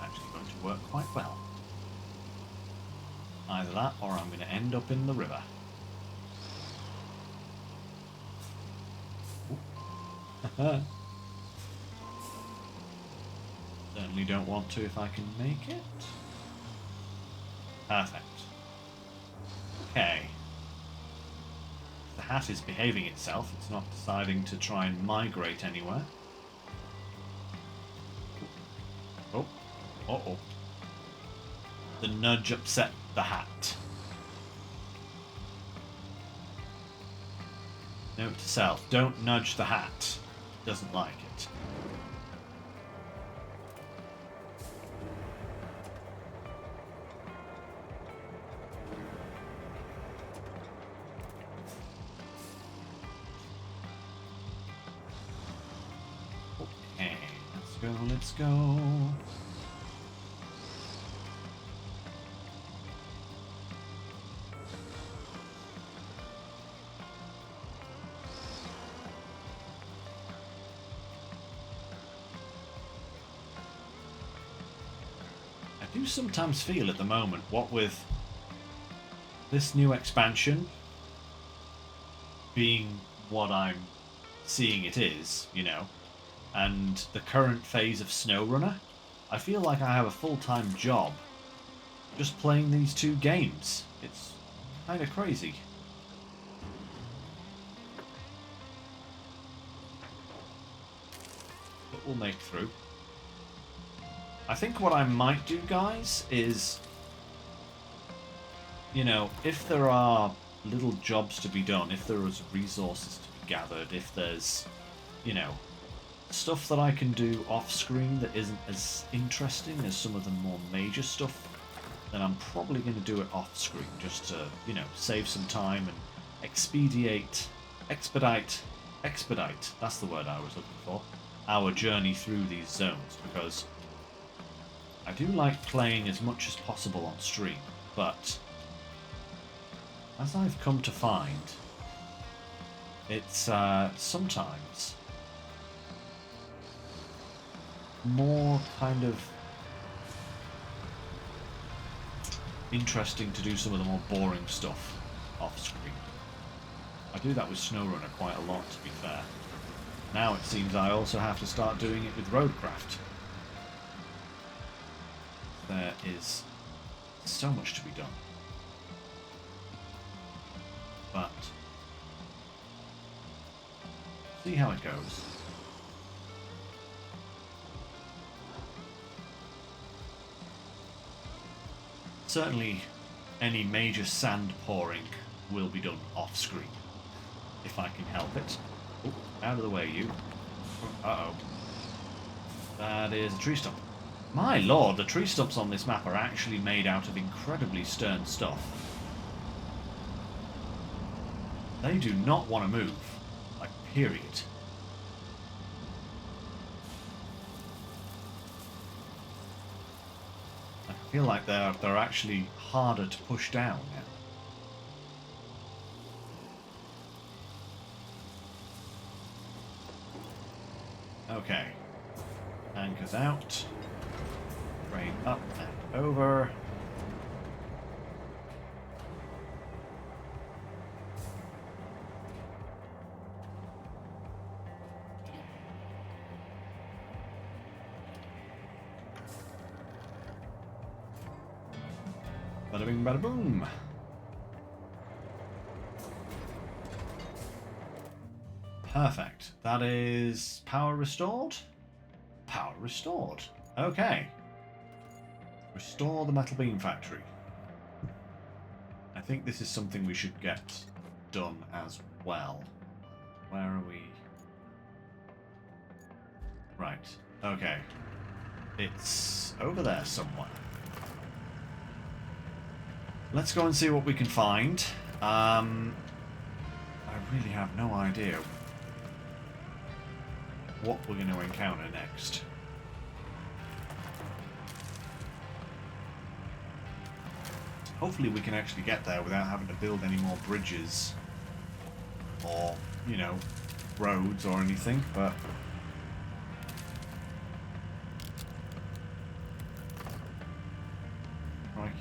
actually going to work quite well. Either that, or I'm going to end up in the river. Certainly don't want to if I can make it. Perfect. Okay. The hat is behaving itself. It's not deciding to try and migrate anywhere. Oh. Uh-oh. The nudge upset the hat. Note to self, don't nudge the hat. It doesn't like it. Okay, let's go. I do sometimes feel at the moment, what with this new expansion being what I'm seeing it is, you know, and the current phase of SnowRunner, I feel like I have a full-time job just playing these two games. It's kind of crazy. But we'll make through. I think what I might do, guys, is, you know, if there are little jobs to be done, if there is resources to be gathered, if there's, you know, stuff that I can do off-screen that isn't as interesting as some of the more major stuff, then I'm probably going to do it off-screen, just to, you know, save some time and expedite, that's the word I was looking for, our journey through these zones, because I do like playing as much as possible on stream, but as I've come to find, It's sometimes more kind of interesting to do some of the more boring stuff off screen. I do that with SnowRunner quite a lot, to be fair. Now it seems I also have to start doing it with Roadcraft. There is so much to be done. But see how it goes. Certainly any major sand pouring will be done off screen, if I can help it. Oh, out of the way, you. Uh-oh. That is a tree stump. My lord, the tree stumps on this map are actually made out of incredibly stern stuff. They do not want to move. Like, period. I feel like they're actually harder to push down now. Okay. Anchors out. Crane up and over. Bada bing, bada boom. Perfect. That is power restored? Power restored. Okay. Restore the metal beam factory. I think this is something we should get done as well. Where are we? Right. Okay. It's over there somewhere. Let's go and see what we can find. I really have no idea what we're going to encounter next. Hopefully we can actually get there without having to build any more bridges or, you know, roads or anything, but crikey.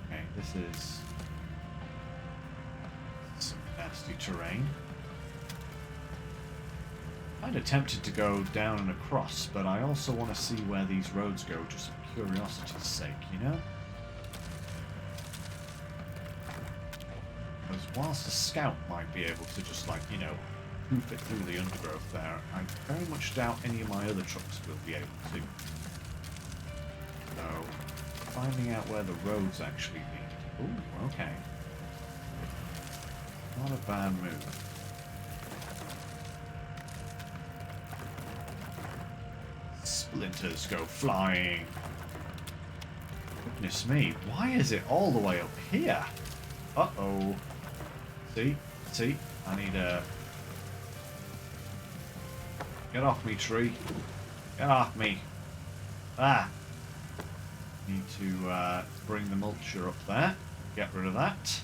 Okay, this is some nasty terrain. I'm kind of tempted to go down and across, but I also want to see where these roads go, just for curiosity's sake, you know? Because whilst a scout might be able to just, like, you know, poof it through the undergrowth there, I very much doubt any of my other trucks will be able to. So, finding out where the roads actually lead. Ooh, okay. Not a bad move. Splinters go flying. Goodness me, why is it all the way up here? Uh-oh. See? I need a... Get off me, tree. Get off me. Ah! Need to bring the mulcher up there. Get rid of that.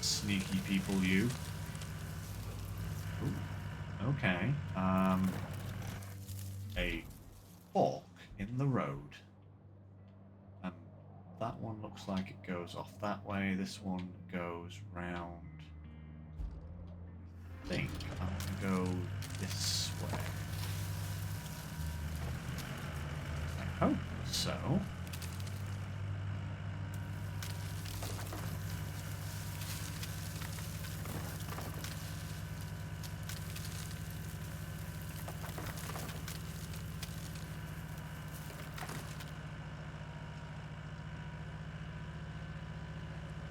Sneaky people, you. Ooh. Okay. A fork in the road. That one looks like it goes off that way. This one goes round. I think I'm going to go this way. I hope so.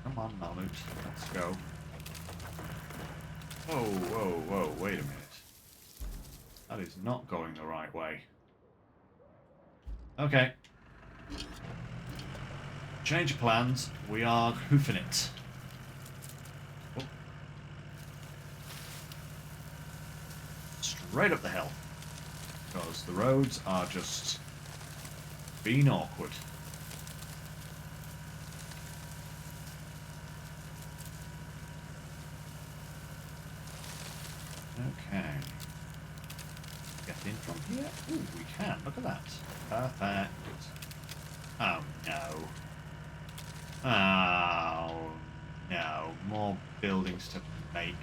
Come on, Mammut. Let's go. Whoa, wait a minute. That is not going the right way. Okay. Change of plans. We are hoofing it. Oh. Straight up the hill. Because the roads are just being awkward. Okay. Get in from here? Ooh, we can. Look at that. Perfect. Oh, no. Oh, no. More buildings to make.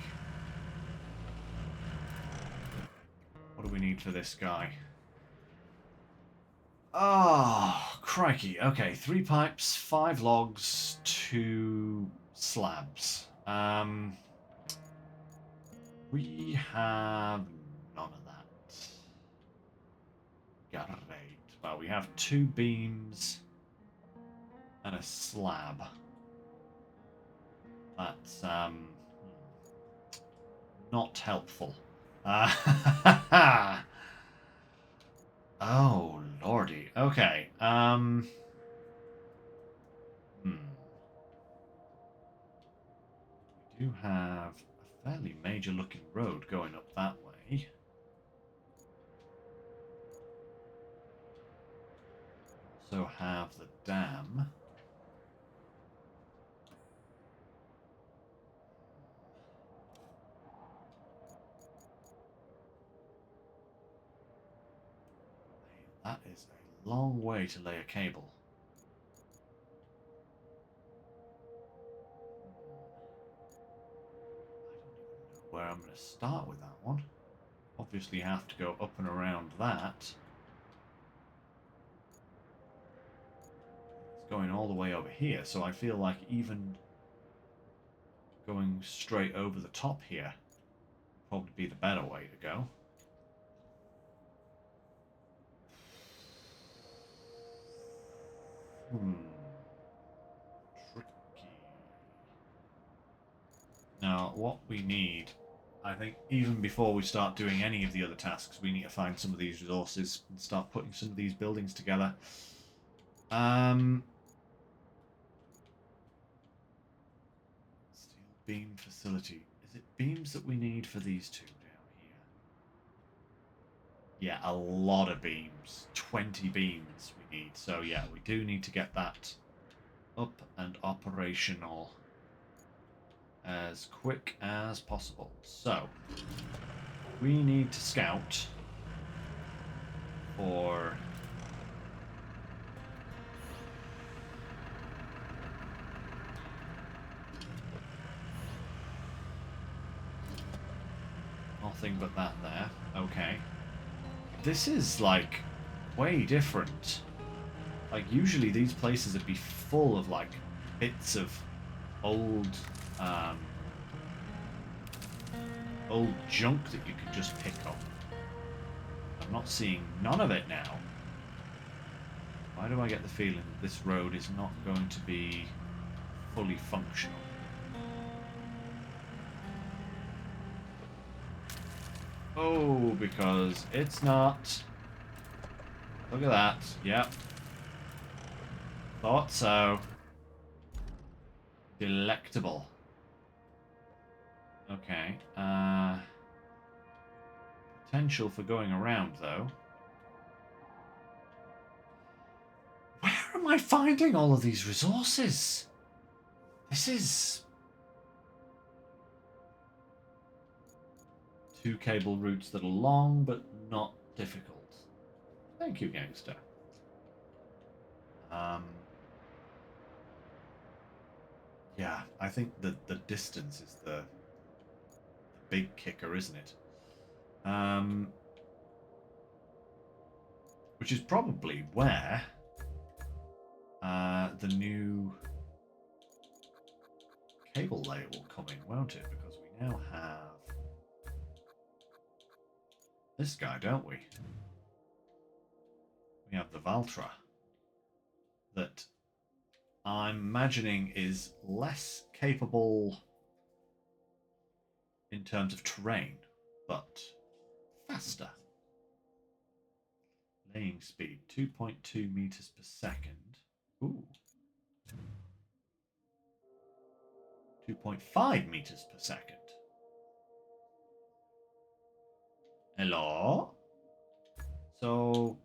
What do we need for this guy? Oh, crikey. Okay, 3 pipes, 5 logs, 2 slabs. We have none of that. Great. Well, we have 2 beams and a slab. That's not helpful. Oh, lordy. Okay. We do have a fairly major looking road going up that way. Also have the dam. That is a long way to lay a cable. I don't even know where I'm going to start with that one. Obviously have to go up and around that. It's going all the way over here, so I feel like even going straight over the top here would probably be the better way to go. Tricky. Now, what we need, I think, even before we start doing any of the other tasks, we need to find some of these resources and start putting some of these buildings together. Steel beam facility. Is it beams that we need for these 2 down here? Yeah, a lot of beams. 20 beams we need. So yeah, we do need to get that up and operational as quick as possible. So, we need to scout for nothing but that there. Okay. This is, like, way different. Like, usually these places would be full of, like, bits of old, old junk that you could just pick up. I'm not seeing none of it now. Why do I get the feeling that this road is not going to be fully functional? Oh, because it's not. Look at that. Yep. Thought so. Delectable. Okay. Potential for going around, though. Where am I finding all of these resources? This is... 2 cable routes that are long, but not difficult. Thank you, gangster. Yeah, I think that the distance is the big kicker, isn't it? Which is probably where the new cable layer will come in, won't it? Because we now have this guy, don't we? We have the Valtra that I'm imagining is less capable in terms of terrain, but faster. Laying speed, 2.2 meters per second. Ooh. 2.5 meters per second. Hello? So...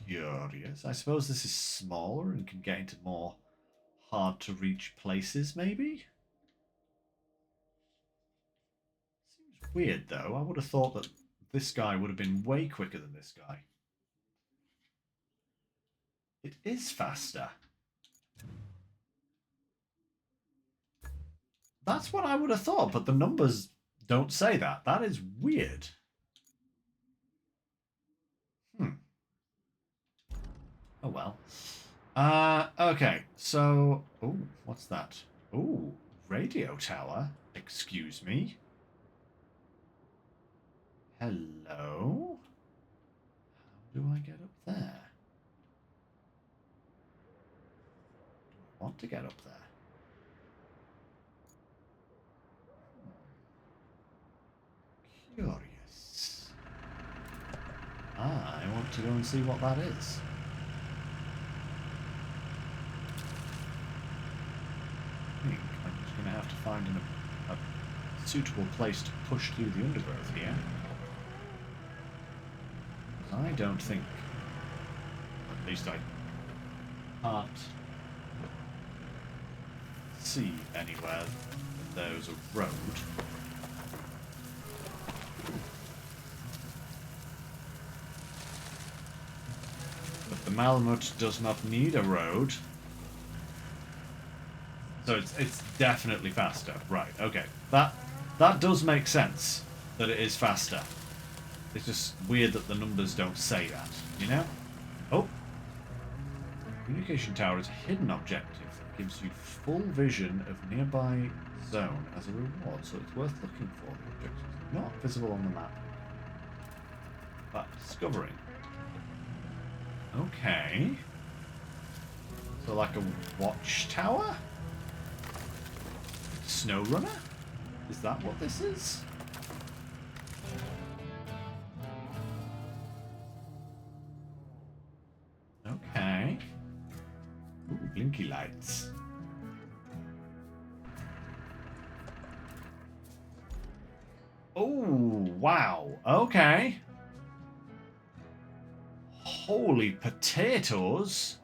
Curious. I suppose this is smaller and can get into more hard to reach places, maybe? Seems weird, though. I would have thought that this guy would have been way quicker than this guy. It is faster. That's what I would have thought, but the numbers don't say that. That is weird. Oh well. Okay, so... Oh, what's that? Oh, radio tower. Excuse me. Hello? How do I get up there? Do I want to get up there? Curious. I want to go and see what that is. I think I'm just going to have to find a suitable place to push through the undergrowth here. Because I don't think, at least I can't see anywhere that there's a road. But the Malamute does not need a road. So it's definitely faster. Right, okay. That does make sense, that it is faster. It's just weird that the numbers don't say that, you know? Oh. Communication tower is a hidden objective that gives you full vision of nearby zone as a reward, so it's worth looking for. The objective is not visible on the map. But discovering. Okay. So like a watchtower? Snow runner? Is that what this is? Okay. Ooh, blinky lights. Oh, wow. Okay. Holy potatoes.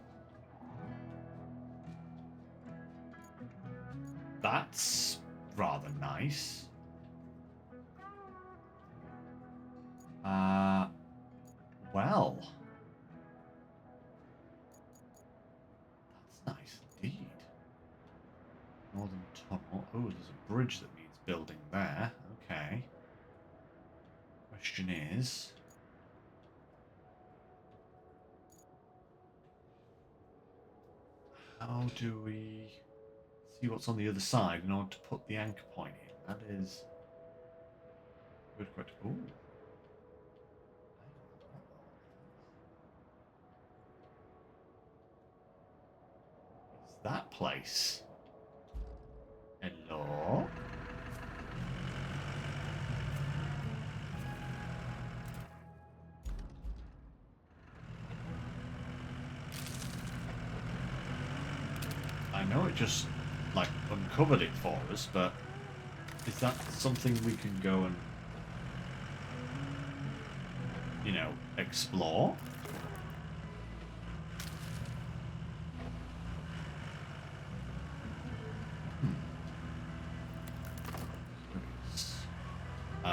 That's rather nice. Well. That's nice indeed. Northern tunnel. Oh, there's a bridge that needs building there. Okay. Question is... how do we see what's on the other side in order to put the anchor point in? That is... good question. Ooh. It's that place. Hello? I know it just, like, uncovered it for us, but is that something we can go and, you know, explore?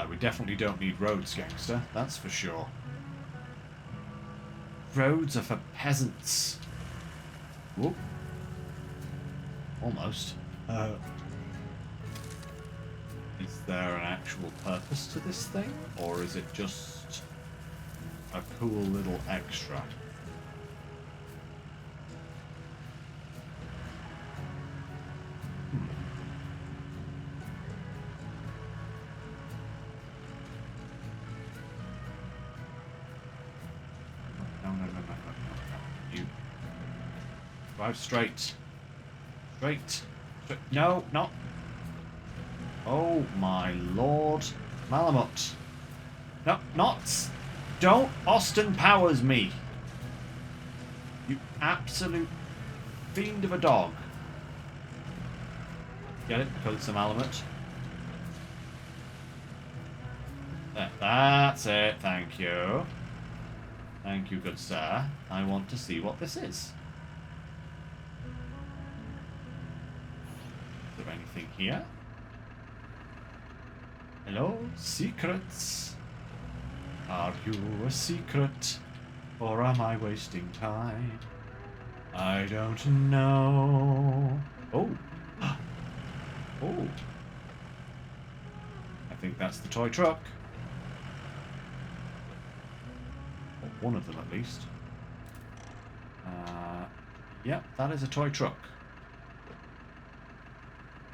We definitely don't need roads, gangster. That's for sure. Roads are for peasants. Whoop. Almost. Is there an actual purpose to this thing? Or is it just a cool little extra? Drive straight. Straight. No, not. Oh my lord. Malamute. No, not. Don't Austin Powers me. You absolute fiend of a dog. Get it? Because it's a Malamute. There, that's it. Thank you. Thank you, good sir. I want to see what this is. here? Hello, secrets. Are you a secret, or am I wasting time? I don't know. Oh. Oh. I think that's the toy truck. Or one of them, at least. Yep, that is a toy truck.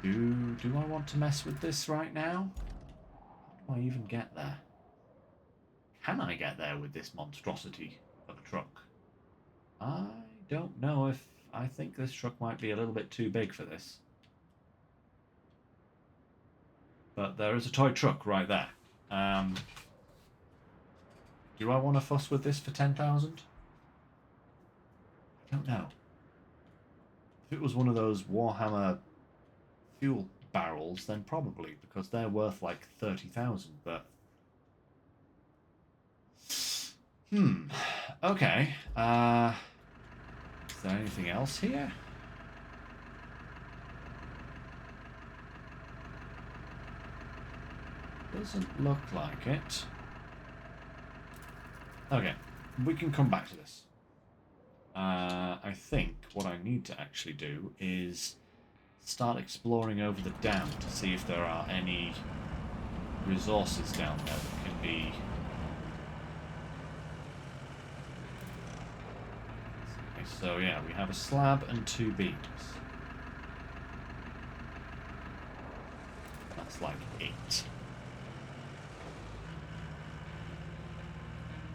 Do I want to mess with this right now? How do I even get there? Can I get there with this monstrosity of a truck? I don't know if... I think this truck might be a little bit too big for this. But there is a toy truck right there. Do I want to fuss with this for 10,000? I don't know. If it was one of those Warhammer fuel barrels, then probably, because they're worth like 30,000, but... Okay. Is there anything else here? Doesn't look like it. Okay, we can come back to this. I think what I need to actually do is start exploring over the dam to see if there are any resources down there that can be... Okay, so yeah, we have a slab and 2 beams. That's like 8.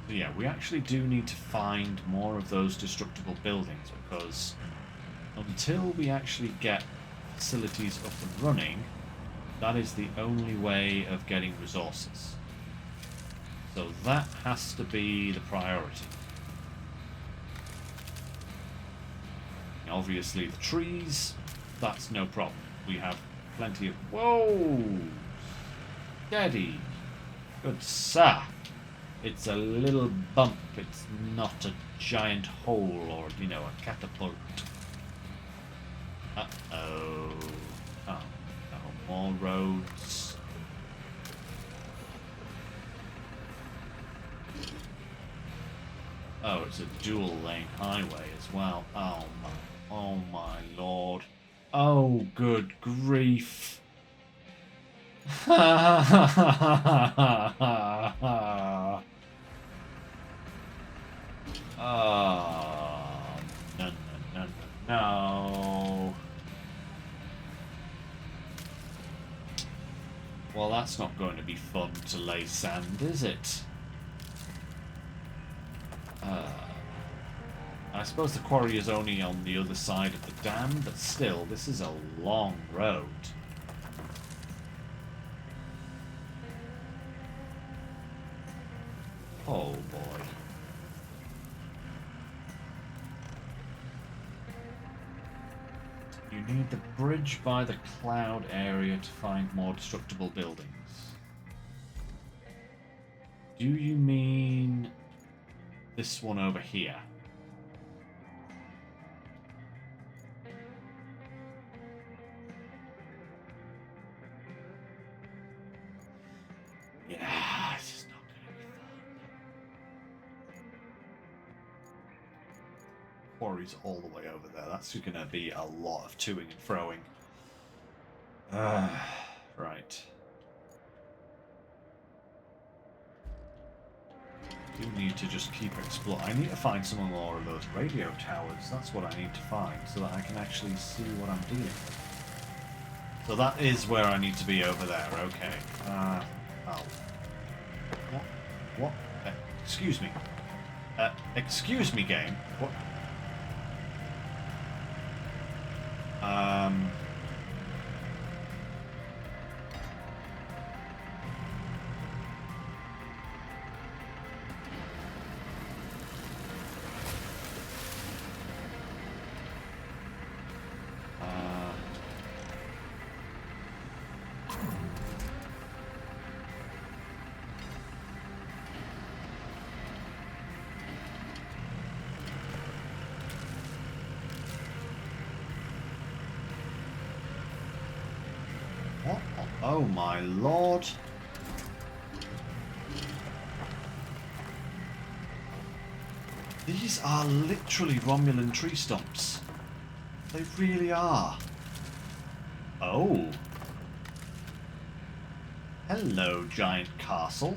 So yeah, we actually do need to find more of those destructible buildings, because until we actually get facilities up and running, that is the only way of getting resources. So that has to be the priority. Obviously the trees, that's no problem. We have plenty of... Whoa! Steady! Good sir! It's a little bump, it's not a giant hole or, you know, a catapult. Uh-oh. Oh, no, more roads. Oh, it's a dual lane highway as well. Oh my lord. Oh, good grief. Oh, no, no, no, no. Well, that's not going to be fun to lay sand, is it? I suppose the quarry is only on the other side of the dam, but still, this is a long road. Oh boy. You need the bridge by the cloud area to find more destructible buildings. Do you mean this one over here? Yeah, it's just not going to be fun. Quarry's all the way over there. That's going to be a lot of toing and froing. Right. Do need to just keep exploring. I need to find some more of those radio towers. That's what I need to find, so that I can actually see what I'm dealing with. So that is where I need to be over there. Okay. Oh. What? Excuse me. Excuse me, game. What? Oh my lord. These are literally Romulan tree stumps. They really are. Oh. Hello, giant castle.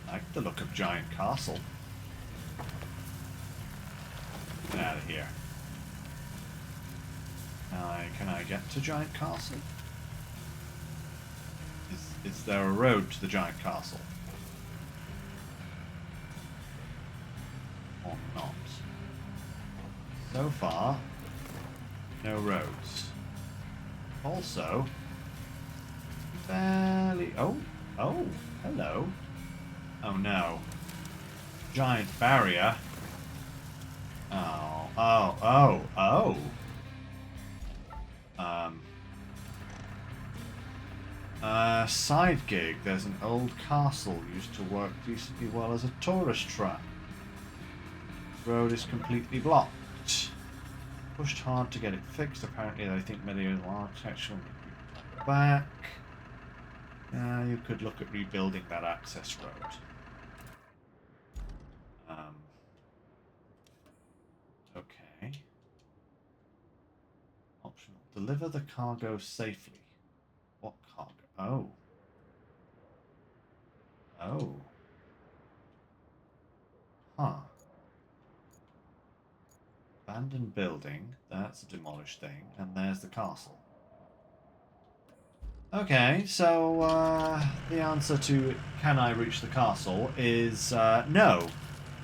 I like the look of giant castle. Get out of here. Can I get to giant castle? Is there a road to the giant castle? Or not? So far, no roads. Also, fairly... Oh, hello. Oh no. Giant barrier. Oh. Side gig. There's an old castle used to work decently well as a tourist trap. Road is completely blocked. Pushed hard to get it fixed. Apparently they think medieval architecture will be back. You could look at rebuilding that access road. Okay. Optional. Deliver the cargo safely. What cargo? Oh. Huh. Abandoned building. That's a demolished thing. And there's the castle. Okay, so the answer to can I reach the castle is no.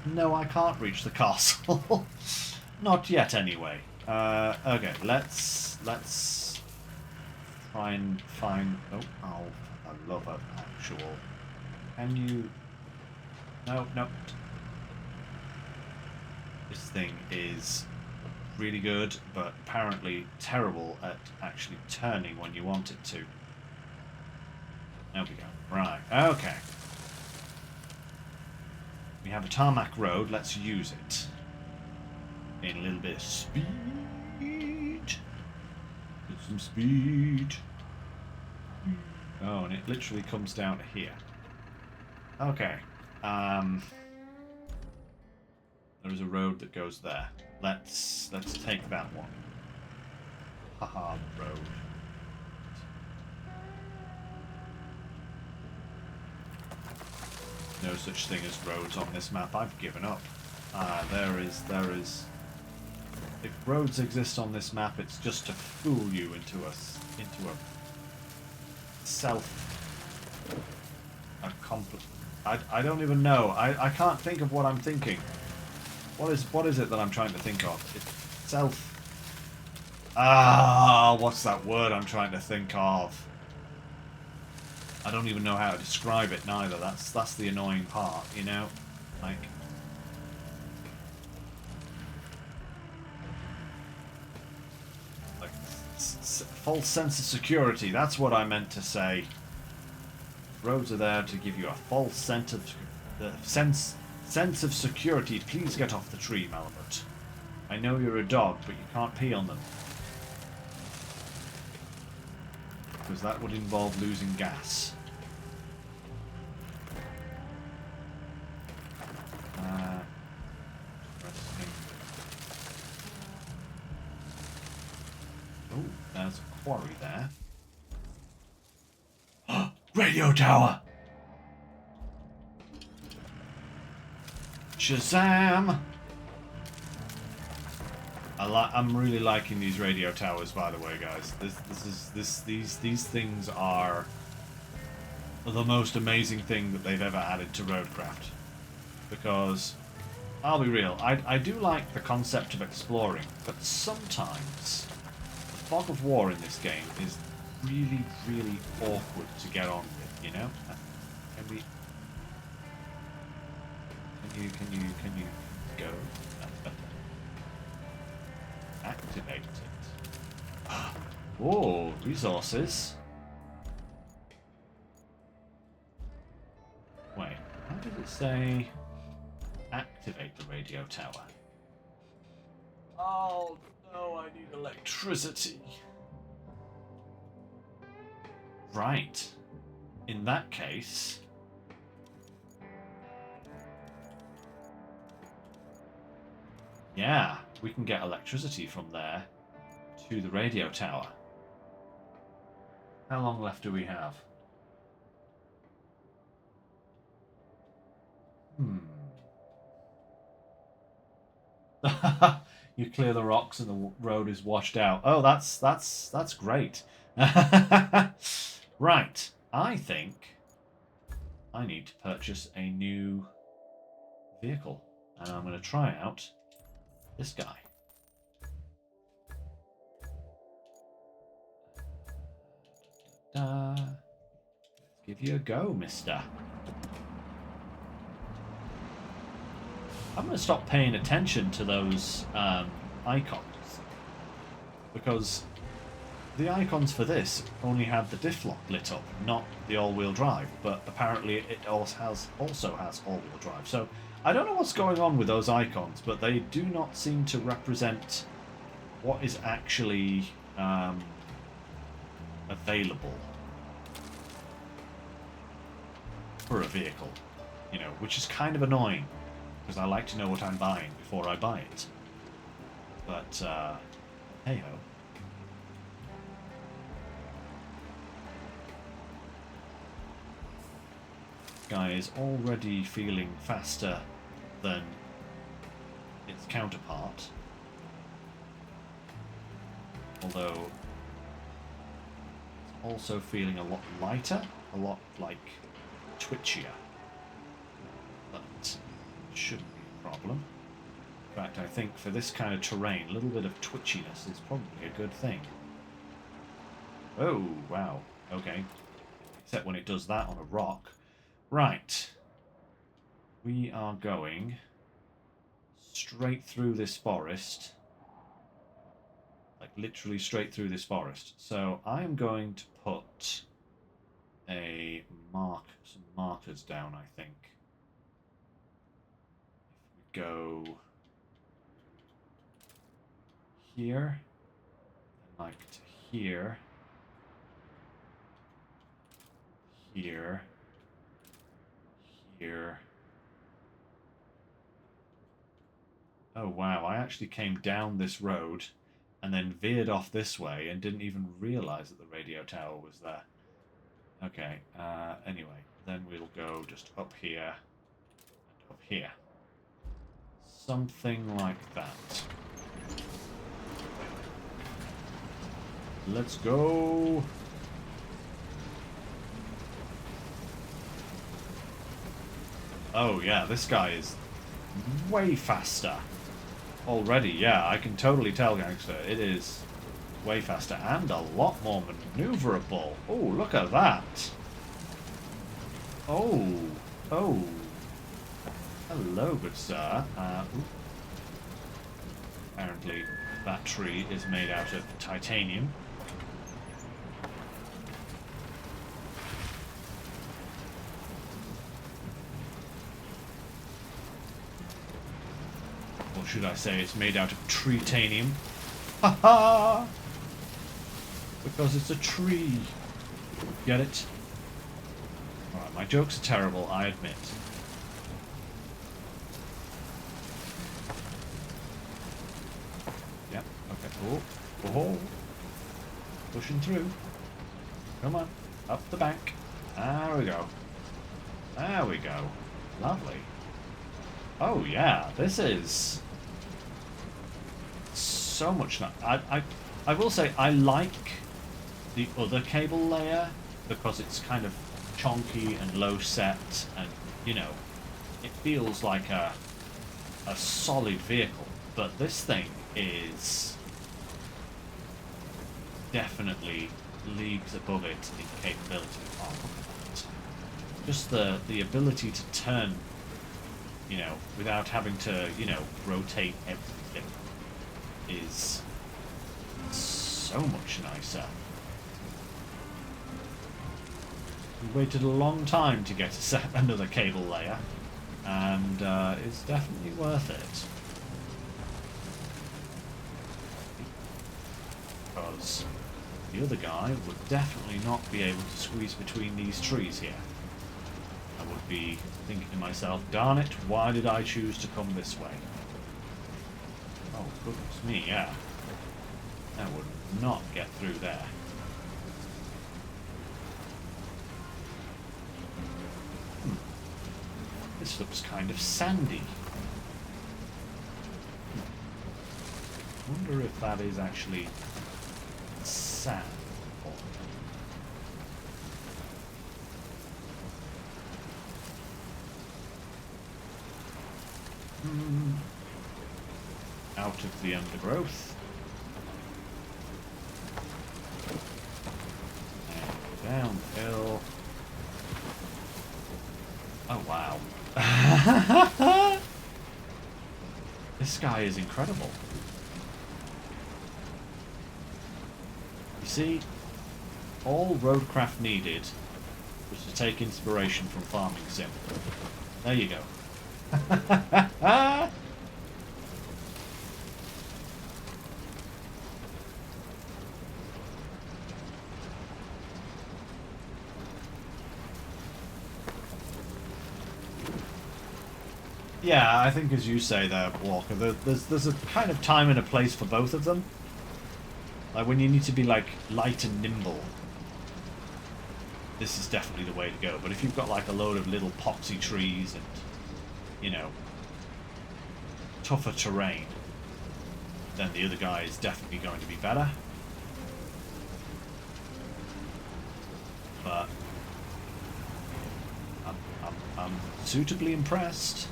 No, I can't reach the castle. Not yet, anyway. Okay, let's try and find. Oh, I love an actual. Can you? No. This thing is really good, but apparently terrible at actually turning when you want it to. There we go. Right. Okay. We have a tarmac road. Let's use it. Gain a little bit of speed. Get some speed. Oh, and it literally comes down to here. Okay. There is a road that goes there. Let's take that one. Haha, road. No such thing as roads on this map. I've given up. There is. If roads exist on this map, it's just to fool you into a I don't even know. I can't think of what I'm thinking. What is it that I'm trying to think of? It's self. What's that word I'm trying to think of? I don't even know how to describe it neither. That's the annoying part, you know? Like false sense of security. That's what I meant to say. Roads are there to give you a false sense of security. Please get off the tree, Malabert. I know you're a dog, but you can't pee on them. Because that would involve losing gas. Oh, there's a quarry there. Radio tower! Shazam! I'm really liking these radio towers, by the way, guys. These things are the most amazing thing that they've ever added to Roadcraft. Because I'll be real, I do like the concept of exploring, but sometimes the fog of war in this game is really, really awkward to get on with, you know? Can you go? That's better. Activate it. Oh, resources. Wait, how did it say activate the radio tower? Oh Oh, I need electricity. Right. In that case... yeah, we can get electricity from there to the radio tower. How long left do we have? You clear the rocks and the road is washed out. Oh, that's great. Right. I think I need to purchase a new vehicle. And I'm going to try out this guy. Let's give you a go, mister. I'm going to stop paying attention to those icons. Because the icons for this only have the diff lock lit up, not the all-wheel drive. But apparently it also has all-wheel drive. So I don't know what's going on with those icons, but they do not seem to represent what is actually available for a vehicle, you know, which is kind of annoying because I like to know what I'm buying before I buy it. But hey ho. Guy is already feeling faster than its counterpart, although it's also feeling a lot lighter, a lot like twitchier. That shouldn't be a problem. In fact, I think for this kind of terrain, a little bit of twitchiness is probably a good thing. Oh, wow. Okay. Except when it does that on a rock. Right. We are going straight through this forest. Like, literally straight through this forest. So, I am going to put some markers down, I think. If we go here, and like to here, here, here. Oh wow, I actually came down this road and then veered off this way and didn't even realize that the radio tower was there. Okay, anyway, then we'll go just up here and up here. Something like that. Let's go! Oh yeah, this guy is way faster. Already, yeah, I can totally tell, gangster. It is way faster and a lot more maneuverable. Oh, look at that. Oh, oh. Hello, good sir. Apparently, that tree is made out of titanium. Or should I say it's made out of treetanium? Ha ha! Because it's a tree. Get it? Alright, my jokes are terrible, I admit. Yep, okay. Oh, oh, pushing through. Come on, up the bank. There we go. There we go. Lovely. Oh yeah, this is so much nice. I will say I like the other cable layer because it's kind of chonky and low set, and you know, it feels like a solid vehicle. But this thing is definitely leagues above it in capability. Oh, look at that. Just the ability to turn, you know, without having to, you know, rotate everything is so much nicer. We waited a long time to get another cable layer, and it's definitely worth it. because the other guy would definitely not be able to squeeze between these trees here. I would be thinking to myself, darn it, why did I choose to come this way? Oh, goodness me, yeah. That would not get through there. This looks kind of sandy. I wonder if that is actually sand. Out of the undergrowth. And downhill. Oh wow. This guy is incredible. You see, all Roadcraft needed was to take inspiration from Farming Sim. There you go. Yeah, I think as you say there, Walker, there's a kind of time and a place for both of them. Like when you need to be like light and nimble, this is definitely the way to go. But if you've got like a load of little poxy trees and, you know, tougher terrain, then the other guy is definitely going to be better. But I'm suitably impressed.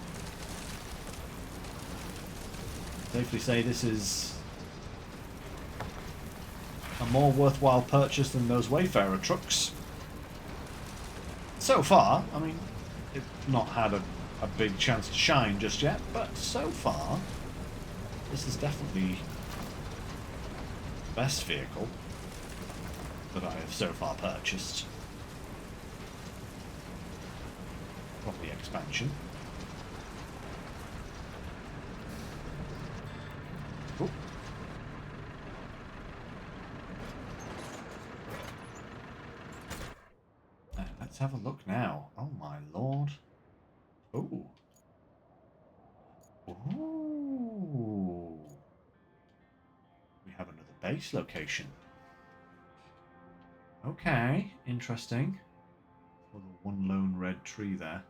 Safely say this is a more worthwhile purchase than those Wayfarer trucks. So far, I mean, it's not had a big chance to shine just yet, but so far, this is definitely the best vehicle that I have so far purchased. From the expansion. Ooh. Let's have a look now. Oh my lord. Ooh. Ooh. We have another base location. Okay, interesting. For the one lone red tree there.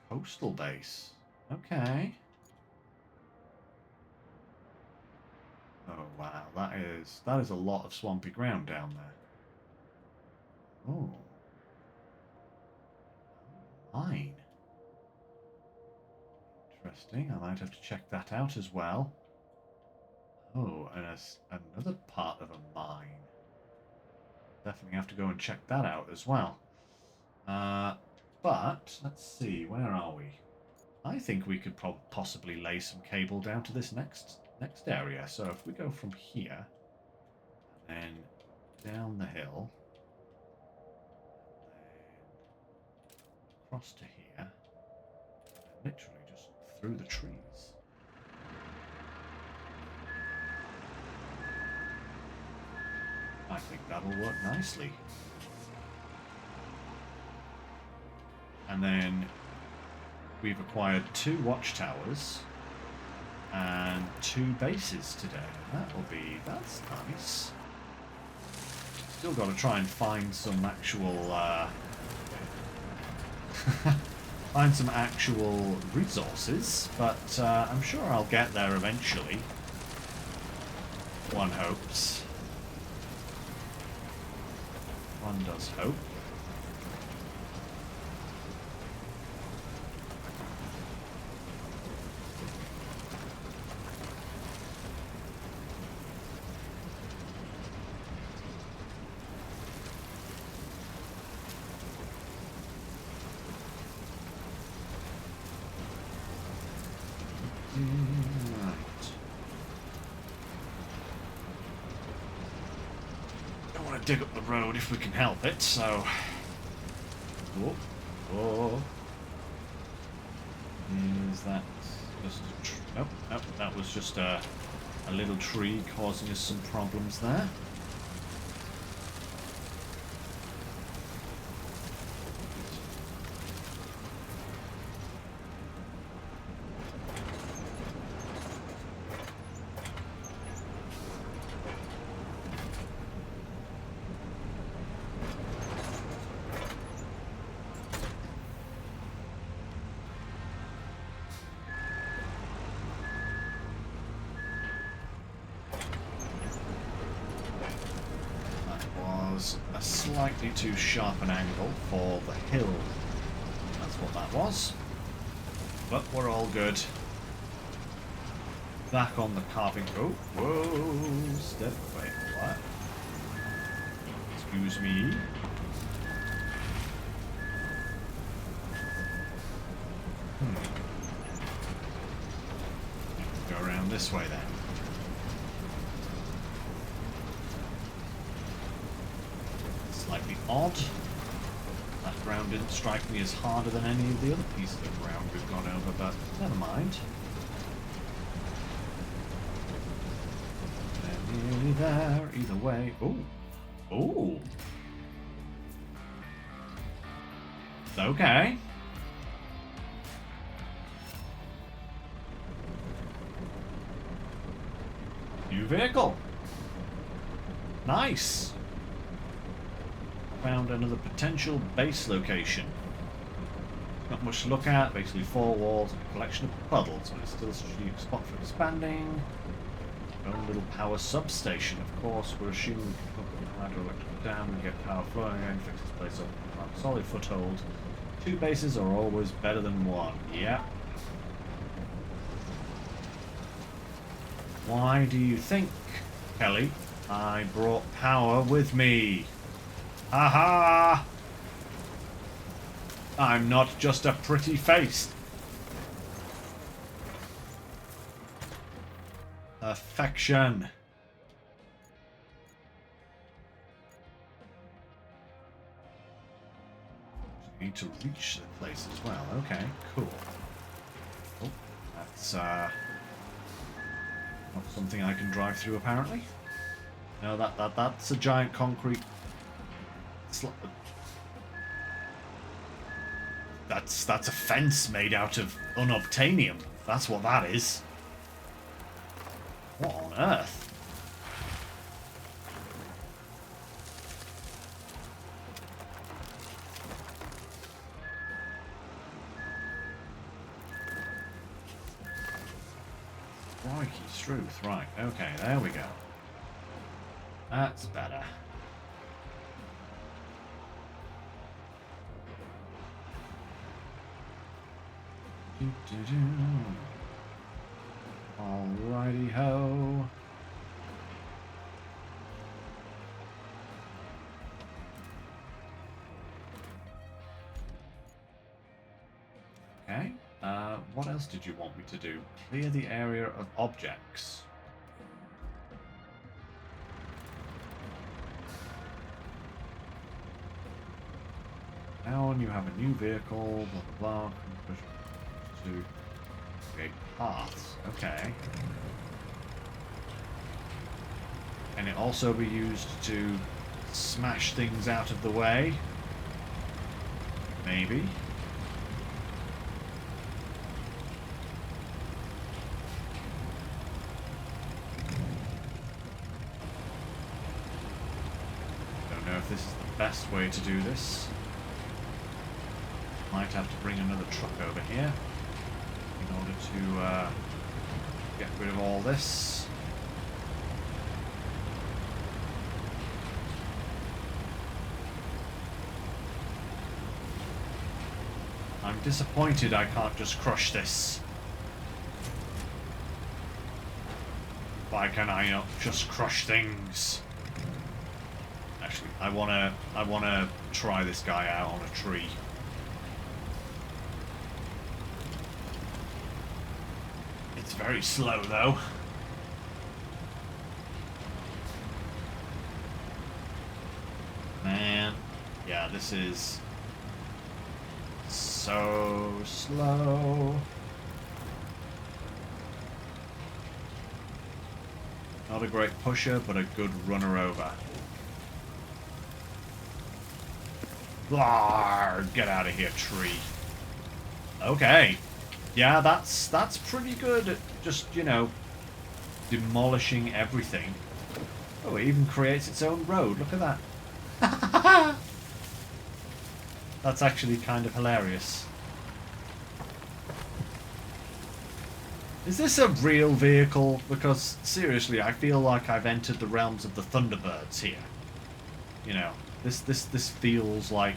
Coastal base. Okay. Oh wow, that is a lot of swampy ground down there. Oh. Mine. Interesting. I might have to check that out as well. Oh, and another part of a mine. Definitely have to go and check that out as well. But let's see, where are we? I think we could possibly lay some cable down to this next area. So if we go from here and then down the hill, and then across to here, and literally just through the trees. I think that'll work nicely. And then we've acquired 2 watchtowers and 2 bases today. That's nice. Still got to try and find some actual find some actual resources, but I'm sure I'll get there eventually. One hopes. One does hope. Dig up the road if we can help it, so... Oh, oh. Is that just... Nope, nope, that was just a A little tree causing us some problems there. A slightly too sharp an angle for the hill. That's what that was. But we're all good. Back on the carving. Oh, whoa! Step. Wait, what? Excuse me. Go around this way then. Slightly odd. That ground didn't strike me as harder than any of the other pieces of ground we've gone over, but never mind. They're nearly there, either way. Ooh. Ooh. Okay. New vehicle. Nice. Found another potential base location. Not much to look at, basically 4 walls and a collection of puddles, but it's still a strategic spot for expanding. Own little power substation, of course. We're assuming we can hook up a hydroelectric dam and get power flowing and fix this place up. Solid foothold. 2 bases are always better than 1. Yep. Why do you think, Kelly, I brought power with me? Haha! I'm not just a pretty face. Affection. Need to reach the place as well. Okay, cool. Oh, that's not something I can drive through apparently. No, that's a giant concrete. That's a fence made out of unobtainium. That's what that is. What on earth? Crikey, Struth. Right, okay, there we go. That's better. Alrighty ho. Okay. What else did you want me to do? Clear the area of objects. Now on you have a new vehicle, blah blah blah. To create paths. Okay. Can it also be used to smash things out of the way? Maybe. Don't know if this is the best way to do this. Might have to bring another truck over here in order to get rid of all this. I'm disappointed I can't just crush this. Why can I not just crush things? Actually, I wanna try this guy out on a tree. It's very slow though. Man, yeah, this is so slow. Not a great pusher, but a good runner over. Blarg, get out of here, tree. Okay. Yeah, that's pretty good at just, you know, demolishing everything. Oh, it even creates its own road. Look at that. That's actually kind of hilarious. Is this a real vehicle? Because, seriously, I feel like I've entered the realms of the Thunderbirds here. You know, this feels like...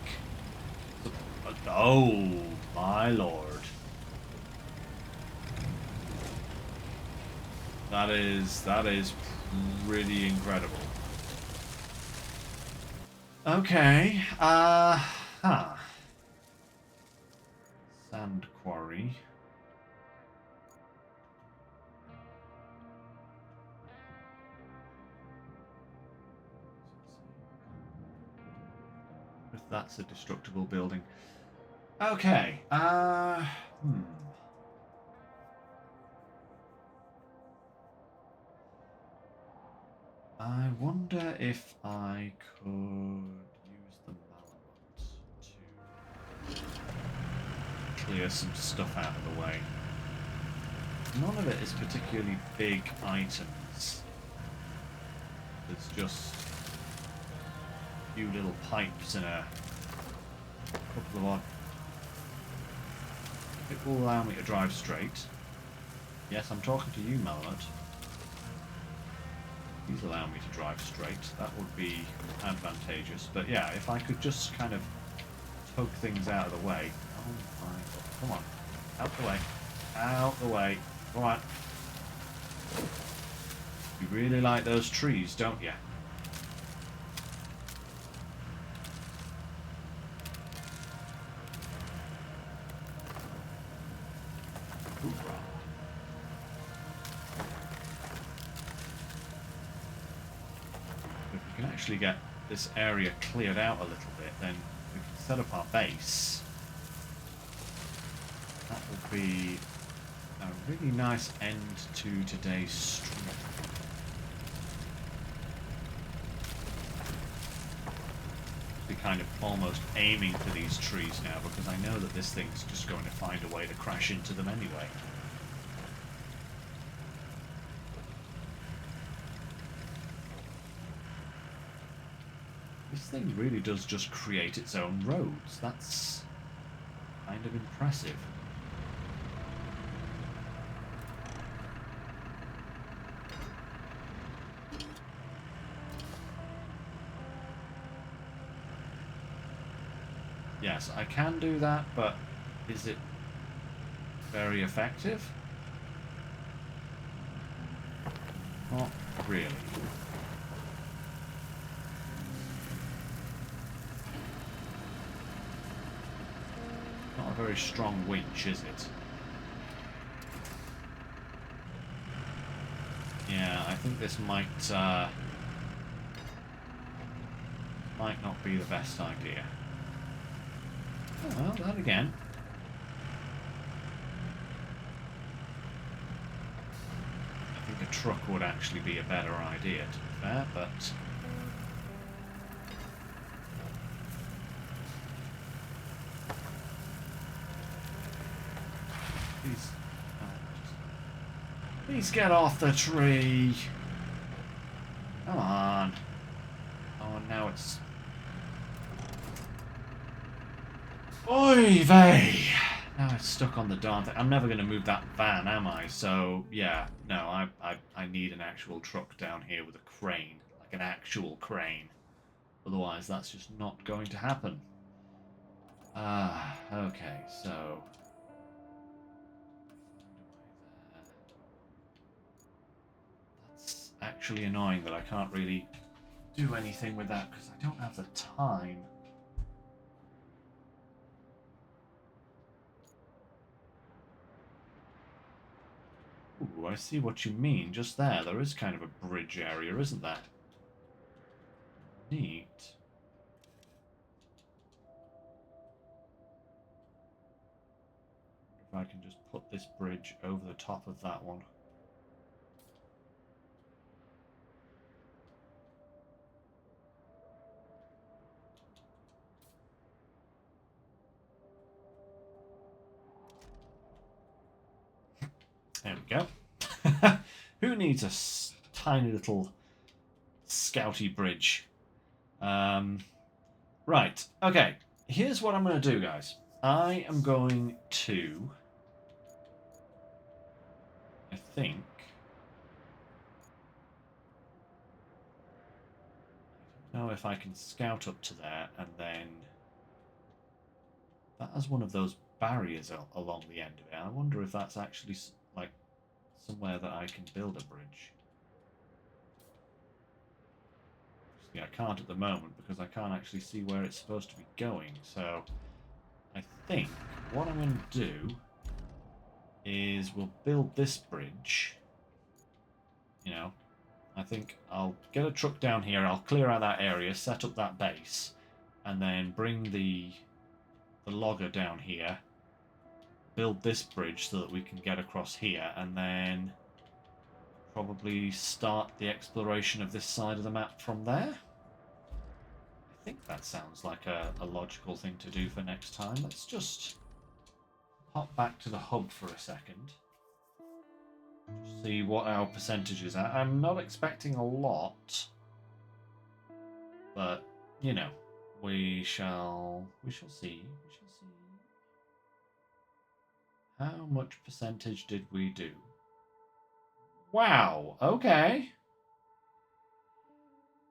Oh, my lord. That is pretty incredible. Okay, Sand quarry. If that's a destructible building. Okay, I wonder if I could use the Malamute to clear some stuff out of the way. None of it is particularly big items. It's just a few little pipes and a couple of odd... It will allow me to drive straight. Yes, I'm talking to you, Malamute. Please allow me to drive straight. That would be advantageous. But yeah, if I could just kind of poke things out of the way. Oh my god. Come on. Out the way. Out the way. Come on. You really like those trees, don't you? Hoorah. If we can actually get this area cleared out a little bit, then we can set up our base. That will be a really nice end to today's stream. Be kind of almost aiming for these trees now because I know that this thing's just going to find a way to crash into them anyway. This thing really does just create its own roads. That's kind of impressive. Yes, I can do that, but is it very effective? Not really. Not a very strong winch, is it? Yeah, I think this might not be the best idea. Oh, well, that again. I think a truck would actually be a better idea, to be fair, but... Please get off the tree! Come on. Oh, now it's... Oy vey! Now it's stuck on the darn thing. I'm never going to move that van, am I? So, yeah, no, I need an actual truck down here with a crane. Like an actual crane. Otherwise, that's just not going to happen. Okay, so... That's actually annoying that I can't really do anything with that because I don't have the time. Ooh, I see what you mean. Just there. There is kind of a bridge area, isn't there? Neat. If I can just put this bridge over the top of that one. There we go. Who needs a tiny little scouty bridge? Right, okay. Here's what I'm going to do, guys. I am going to... I think... I don't know if I can scout up to there and then... That has one of those barriers along the end of it. I wonder if that's actually, like, somewhere that I can build a bridge. Yeah, I can't at the moment because I can't actually see where it's supposed to be going. So I think what I'm going to do is we'll build this bridge. You know, I think I'll get a truck down here. I'll clear out that area, set up that base, and then bring the logger down here. Build this bridge so that we can get across here, and then probably start the exploration of this side of the map from there. I think that sounds like a logical thing to do for next time. Let's just hop back to the hub for a second. See what our percentages are. I'm not expecting a lot, but you know, we shall see. We shall see. How much percentage did we do? Wow, okay.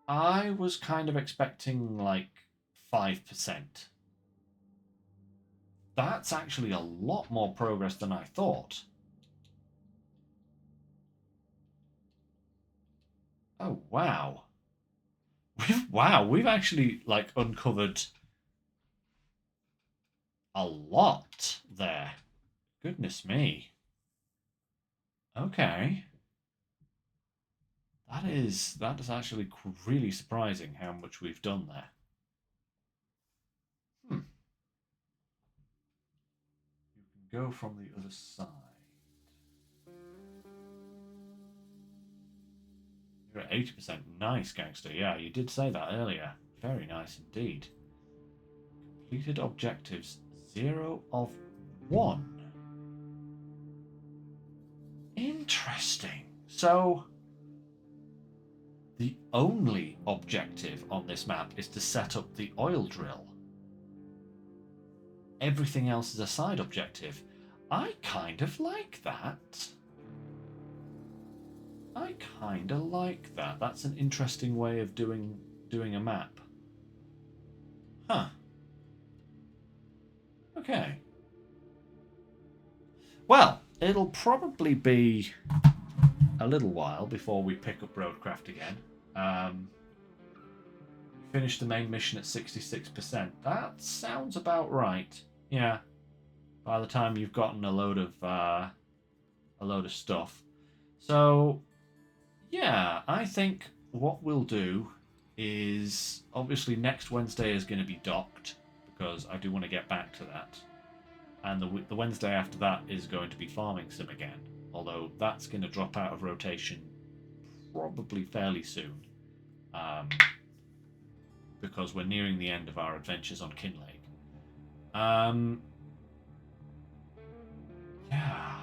I was kind of expecting like 5%. That's actually a lot more progress than I thought. Oh, wow. We've actually like uncovered a lot there. Goodness me. Okay. That is actually really surprising how much we've done there. You can go from the other side. You're at 80%. Nice, gangster. Yeah, you did say that earlier. Very nice indeed. Completed objectives 0 of 1. Interesting. So, the only objective on this map is to set up the oil drill. Everything else is a side objective. I kind of like that. I kind of like that. That's an interesting way of doing a map. Huh. Okay. Well, it'll probably be a little while before we pick up Roadcraft again. Finish the main mission at 66%. That sounds about right. Yeah. By the time you've gotten a load of stuff. So, yeah, I think what we'll do is obviously next Wednesday is going to be docked because I do want to get back to that. And the Wednesday after that is going to be Farming Sim again, although that's going to drop out of rotation probably fairly soon, because we're nearing the end of our adventures on Kinlake. Yeah,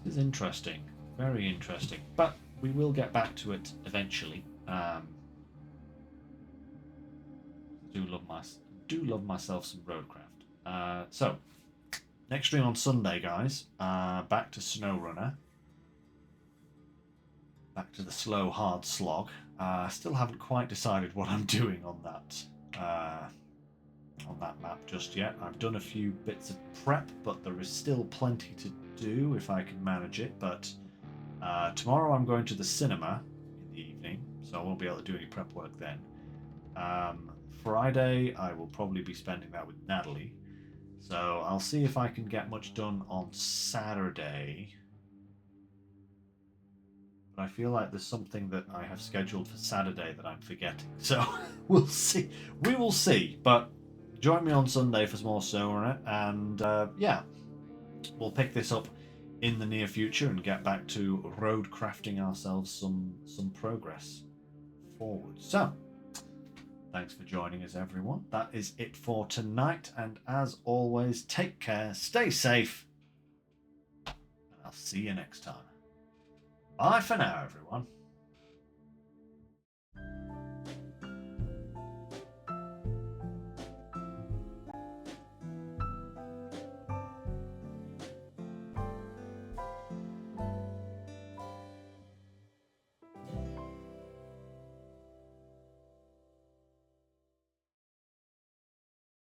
this is interesting, very interesting, but we will get back to it eventually. Do love myself some Roadcraft. So, next stream on Sunday, guys. Back to SnowRunner. Back to the slow, hard slog. Still haven't quite decided what I'm doing on that map just yet. I've done a few bits of prep, but there is still plenty to do if I can manage it. But tomorrow I'm going to the cinema in the evening, so I won't be able to do any prep work then. Friday, I will probably be spending that with Natalie. So I'll see if I can get much done on Saturday. But I feel like there's something that I have scheduled for Saturday that I'm forgetting. So we'll see. We will see. But join me on Sunday for more SnowRunner. And yeah, we'll pick this up in the near future and get back to road crafting ourselves some progress forward. So, thanks for joining us, everyone. That is it for tonight. And as always, take care, stay safe, I'll see you next time. Bye for now, everyone.